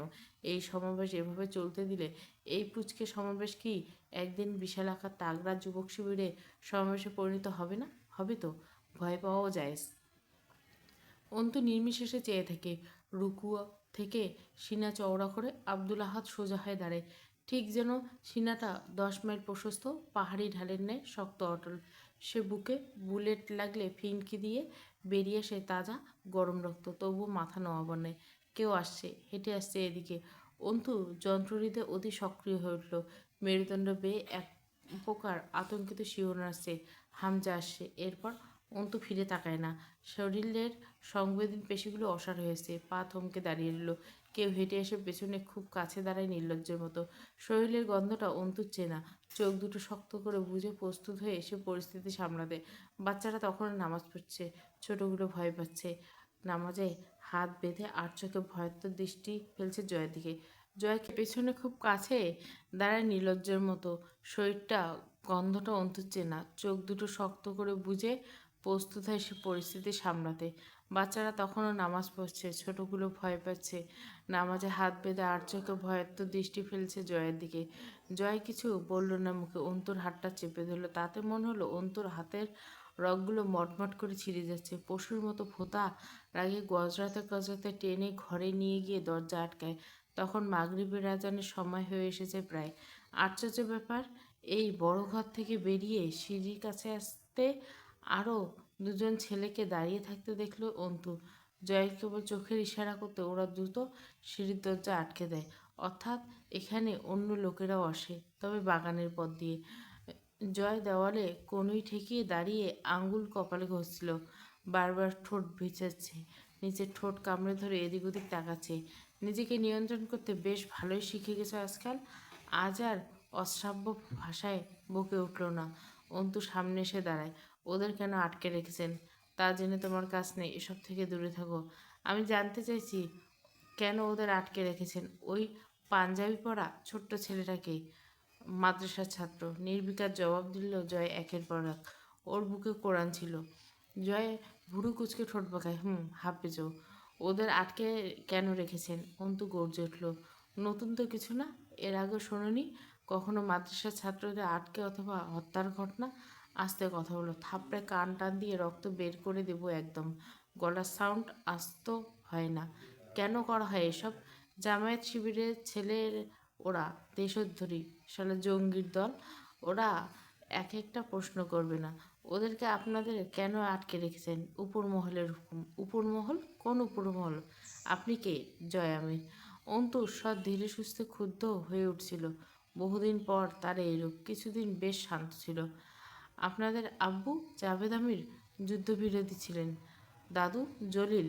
এই সমাবেশ এভাবে চলতে দিলে এই পুচকে সমাবেশ কি একদিন বিশালাকার তাগড়া যুবক শিবিরে সমাবেশে পরিণত হবে না? হবে তো, ভয় পাওয়াও যায়। অন্তু নির্বিশেষে চেয়ে থাকে। রুকু থেকে সিনা চওড়া করে আব্দুল আহাদ সোজা হয়ে দাঁড়ায়, ঠিক যেন সিনাটা 10 মাইল প্রশস্ত, পাহাড়ি ঢালের ন্যায় শক্ত অটল। সে বুকে বুলেট লাগলে ফিনকি দিয়ে বেরিয়ে আসে তাজা গরম রক্ত, তবুও মাথা নোয়াবার নেই। কেউ আসছে, হেঁটে আসছে এদিকে। অন্তু যন্ত্রহৃদে অতি সক্রিয় হয়ে উঠল। মেরুদণ্ড বেয়ে এক প্রকার আতঙ্কিত শিহরণ আসছে। হামজা আসছে। এরপর অন্তু ফিরে তাকায় না। শরীরের সংবেদন পেশিগুলো অসাড় হয়েছে। পা থমকে দাঁড়িয়ে রইল। কেউ হেঁটে এসে পেছনে খুব কাছে দাঁড়ায় নির্লজ্জের মতো। শরীরের গন্ধটা অন্তুর চেনা। চোখ দুটো শক্ত করে বুঝে প্রস্তুত হয়ে এসে পরিস্থিতি সামলাতে। বাচ্চারা তখনও নামাজ পড়ছে। ছোটগুলো ভয় পাচ্ছে। নামাজে হাত বেঁধে আর চোখে ভয়ার্ত দৃষ্টি ফেলছে জয়ের দিকে। জয়কে পেছনে খুব কাছে দাঁড়ায় নির্লজ্জের মতো। শরীরটা গন্ধটা অন্তুর চেনা। চোখ দুটো শক্ত করে বুঝে প্রস্তুত হয় সে পরিস্থিতি সামলাতে। বাচ্চারা তখনও নামাজ পড়ছে। ছোটগুলো ভয় পাচ্ছে। নামাজে হাত বেঁধে আর চোখে ভয়ার্ত দৃষ্টি ফেলছে জয়ের দিকে। জয় কিছু বলল না মুখে। অন্তুর হাতটা চেপে ধরল। তাতে মনে হলো অন্তুর হাতের রগগুলো মটমট করে ছিঁড়ে যাচ্ছে। পশুর মতো ভোঁতা রাগে গজরাতে গজরাতে টেনে ঘরে নিয়ে গিয়ে দরজা আটকায়। তখন মাগরিবের আজানের সময় হয়ে এসেছে প্রায়। আশ্চর্য ব্যাপার, এই বড় ঘর থেকে বেরিয়ে সিঁড়ির কাছে আসতে আরও দুজন ছেলেকে দাঁড়িয়ে থাকতে দেখলো অন্তু। জয় কেবল চোখের ইশারা করতে ওরা দ্রুত সিঁড়ির দরজা আটকে দেয়। অর্থাৎ এখানে অন্য লোকেরাও আসে, তবে বাগানের পথ দিয়ে। জয় দেওয়ালে কনুই ঠেকিয়ে দাঁড়িয়ে আঙ্গুল কপালে ঘষছিল। বারবার ঠোঁট ভিজাচ্ছে, নিজের ঠোঁট কামড়ে ধরে এদিক ওদিক তাকাচ্ছে। নিজেকে নিয়ন্ত্রণ করতে বেশ ভালোই শিখে গেছে আজকাল। আজ আর অশ্রাব্য ভাষায় বকে উঠল না। অন্তু সামনে এসে দাঁড়ায়। ওদের কেন আটকে রেখেছেন তা জেনে তোমার কাজ নেই, এসব থেকে দূরে থাকো। আমি জানতে চাইছি কেন ওদের আটকে রেখেছেন। ওই পাঞ্জাবি পরা ছোট্ট ছেলেটাকে। মাদ্রাসার ছাত্র। নির্বিকার জবাব দিল জয় একের পর এক। ওর বুকে কোরান ছিল। জয় ভুরু কুচকে ঠোঁট পাকায়। হাফেজও। ওদের আটকে কেন রেখেছেন? অন্তু গর্জে উঠল। নতুন তো কিছু না, এর আগে শোনোনি কখনো মাদ্রাসার ছাত্রদের আটকে অথবা হত্যার ঘটনা? আস্তে কথা বলো, থাপড়ে কান টান দিয়ে রক্ত বের করে দেবো একদম। গলার সাউন্ড আস্ত হয় না। কেন করা হয় এসব? জামায়াত শিবিরের ছেলের ওরা, দেশোদ্ধরী, শালা জঙ্গির দল। ওরা এক একটা প্রশ্ন করবে না? ওদেরকে আপনাদের কেন আটকে রেখেছেন? উপর মহলের হুকুম। উপর মহল? কোন উপর মহল? আপনি কে? জয় আমির। অন্তর সব ধীরে সুস্থে ক্ষুব্ধ হয়ে উঠছিল। বহুদিন পর তার এইরূপ। কিছুদিন বেশ শান্ত ছিল। আপনাদের আব্বু জাভেদ আমির যুদ্ধবিরোধী ছিলেন। দাদু জলিল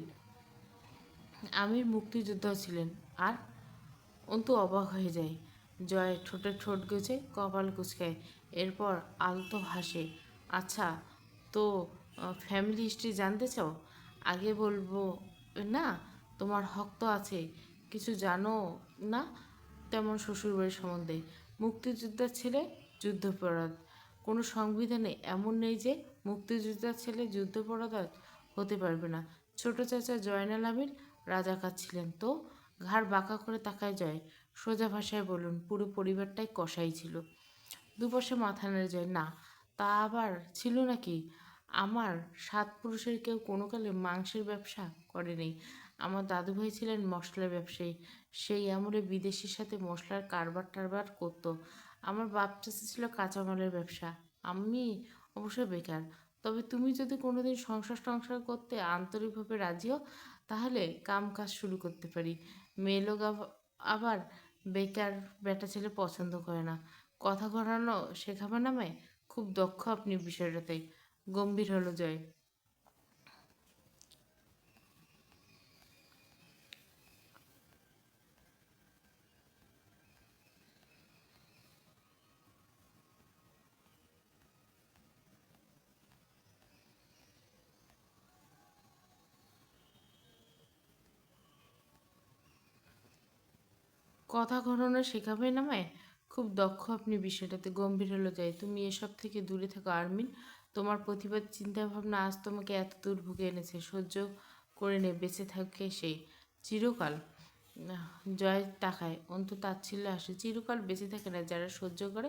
আমির মুক্তিযোদ্ধা ছিলেন। আর অন্তু অবাক হয়ে যায়। জয় ঠোঁটে ঠোঁট গুজে কপাল কুঁচকায়, এরপর আলতো হাসে। আচ্ছা, তো ফ্যামিলি হিস্ট্রি জানতে চাও? আগে বলবো না? তোমার হক তো আছে। কিছু জানো না তেমন শ্বশুরবাড়ির সম্বন্ধে? মুক্তিযোদ্ধার ছেলে যুদ্ধাপরাধ। কোনো সংবিধানে এমন নেই যে মুক্তিযোদ্ধার ছেলে যুদ্ধাপরাধ হতে পারবে না। ছোট চাচা জয়নাল আমির রাজাকার ছিলেন তো? ঘাড় বাঁকা করে তাকায় জয়। সোজা ভাষায় বলুন, পুরো পরিবারটাই কসাই ছিল। দুপাশে মাথা নেড়ে যায়। না, তা আবার ছিল নাকি? আমার সাত পুরুষের কেউ কোনো কালে মাংসের ব্যবসা করেনি। আমার দাদুভাই ছিলেন মশলার ব্যবসায়ী। সেই আমলে বিদেশির সাথে মশলার কারবার টারবার করতো। আমার বাপ চাচা ছিল কাঁচামালের ব্যবসা। আমি অবশ্য বেকার। তবে তুমি যদি কোনোদিন সংসার টংসার করতে আন্তরিকভাবে রাজি হও, তাহলে কাম কাজ শুরু করতে পারি। মেয়ে লোক আবার বেকার বেটা ছেলে পছন্দ করে না। কথা ঘোরানো শেখাবে নামায়? খুব দক্ষ আপনি বিষয়টাতে। গম্ভীর হলো জয়। কথা ঘোরানো শেখাবে নামায়? খুব দক্ষ আপনি বিষয়টাতে। গম্ভীর হলো যায়। তুমি এসব থেকে দূরে থাকো আর্মিন। তোমার প্রতিবাদ চিন্তাভাবনা আজ তোমাকে এত দুর্ভোগে এনেছে। সহ্য করে নে, বেঁচে থাকে সে চিরকাল। জয় তাকায়। অন্তু তাচ্ছিল্য আসে। চিরকাল বেঁচে থাকে না, যারা সহ্য করে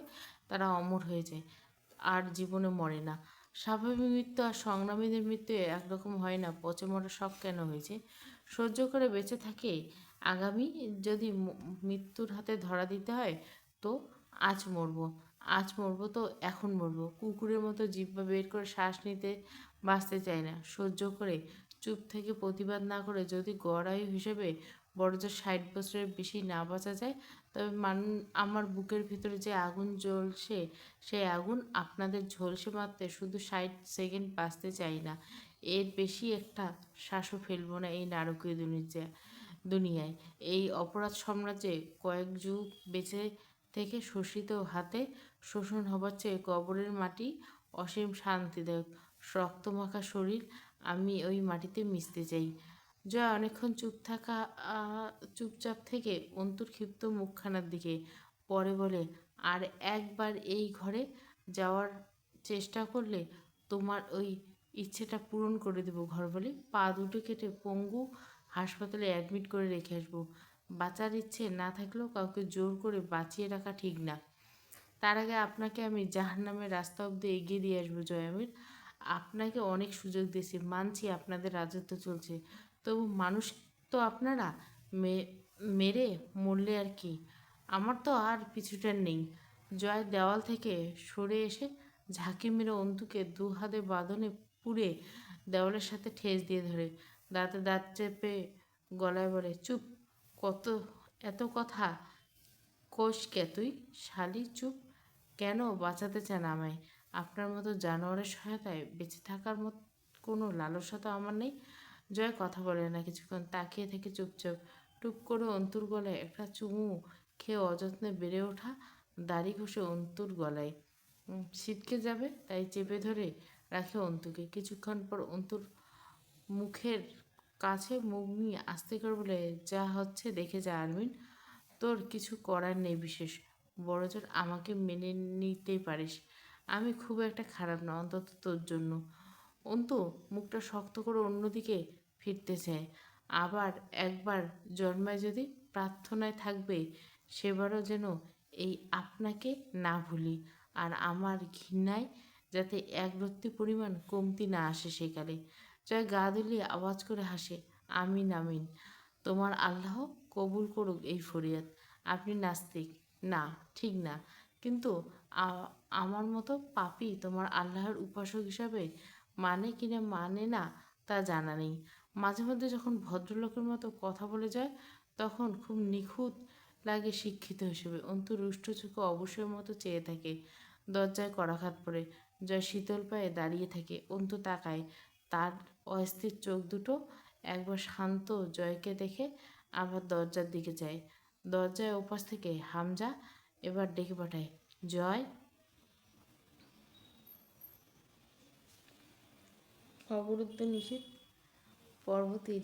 তারা অমর হয়ে যায় আর জীবনে মরে না। স্বাভাবিক মৃত্যু আর সংগ্রামীদের মৃত্যু একরকম হয় না। পচে মরা শখ কেন হয়েছে? সহ্য করে বেঁচে থাকে। আগামী যদি মৃত্যুর হাতে ধরা দিতে হয়, তো আজ মরবো। আজ মরবো তো এখন মরবো। কুকুরের মতো জিহ্বা বের করে শ্বাস নিতে বাঁচতে চায় না। সহ্য করে চুপ থেকে প্রতিবাদ না করে যদি গড় আয়ু হিসেবে বড়জোর 60 বছরের বেশি না বাঁচা যায়, তবে আমার বুকের ভিতরে যে আগুন জ্বলছে, সেই আগুন আপনাদের ঝলসে মারতে শুধু 60 সেকেন্ড বাঁচতে চাই না। এর বেশি একটা শ্বাসও ফেলবো না এই নারকীয় দুনিয়ায়। এই অপরাধ সাম্রাজ্যে কয়েক যুগ বেঁচে থেকে শোষিত হাতে শোষণ হবার চেয়ে কবরের মাটি অসীম শান্তিদায়ক। রক্তমাখা শরীর, আমি ওই মাটিতে মিশতে চাই। জয়া অনেকক্ষণ চুপচাপ থেকে অন্তুর ক্ষিপ্ত মুখখানার দিকে পরে বলে, আর একবার এই ঘরে যাওয়ার চেষ্টা করলে তোমার ওই ইচ্ছেটা পূরণ করে দেবো। ঘর বলে পা দুটো কেটে পঙ্গু হাসপাতালে অ্যাডমিট করে রেখে আসবো। বাঁচার ইচ্ছে না থাকলেও কাউকে জোর করে বাঁচিয়ে রাখা ঠিক না। তার আগে আপনাকে আমি জাহান্নামের রাস্তা অব্দি এগিয়ে দিয়ে আসবো জয়ামির। আপনাকে অনেক সুযোগ দিয়েছি, মানছি আপনাদের রাজত্ব চলছে, তবু মানুষ তো আপনারা। মেরে মরলে আর কি? আমার তো আর পিছুটার নেই। জয় দেওয়াল থেকে সরে এসে ঝাঁকি মেরে অন্তুকে দু হাতে বাঁধনে পুড়ে দেওয়ালের সাথে ঠেস দিয়ে ধরে দাঁতে দাঁত চেপে গলায় বলে, চুপ! কত এত কথা কোষ কে তুই? শালি চুপ! কেন বাঁচাতে চান আমায়? আপনার মতো জানোয়ারের সহায়তায় বেঁচে থাকার মতো কোনো লালসা তো আমার নেই। জয় কথা বলে না কিছুক্ষণ, তাকিয়ে থেকে চুপচাপ। টুপ করে অন্তুর গলায় একটা চুমু খেয়ে অযত্নে বেড়ে ওঠা দাড়ি ঘষে অন্তুর গলায় ছিটকে যাবে তাই চেপে ধরে রাখে অন্তুকে। কিছুক্ষণ পর অন্তুর মুখের কাছে মুখ নিয়ে আস্তে করে বলে, যা হচ্ছে দেখে যা আরমিন। তোর কিছু করার নেই বিশেষ, বড়জোর আমাকে মেনে নিতেই পারিস। আমি খুব একটা খারাপ না, অন্তত তোর জন্য। অন্তু মুখটা শক্ত করে অন্যদিকে ফিরতে চায়। আবার একবার জন্মায় যদি প্রার্থনায় থাকবে সেবারও যেন এই আপনাকে না ভুলি, আর আমার ঘৃণায় যাতে এক রত্তি পরিমাণ কমতি না আসে সেকালে। জয় গা দুলিয়ে আওয়াজ করে হাসে, আমিন আমিন। তোমার আল্লাহ কবুল করুক এই ফরিয়াদ। আপনি নাস্তিক? না, ঠিক না, কিন্তু আমার মতো পাপী তোমার আল্লাহর উপাসক হিসাবে মানে কিনা মানে না তা জানা নেই। মাঝে মধ্যে যখন ভদ্রলোকের মতো কথা বলে যায় তখন খুব নিখুঁত লাগে শিক্ষিত হিসেবে। অন্তু রুষ্ট চোখে অবশ্যই মতো চেয়ে থাকে। দরজায় কড়াঘাত পড়ে। জয় শীতল পায়ে দাঁড়িয়ে থাকে। অন্তু তাকায়। তার অস্থির চোখ দুটো একবার শান্ত জয়কে দেখে আবার দরজার দিকে যায়। দরজায় ওপাশ থেকে হামজা এবার ডেকে পাঠায়, জয়! অবরুদ্ধ নিষেধ পর্ব ৩০।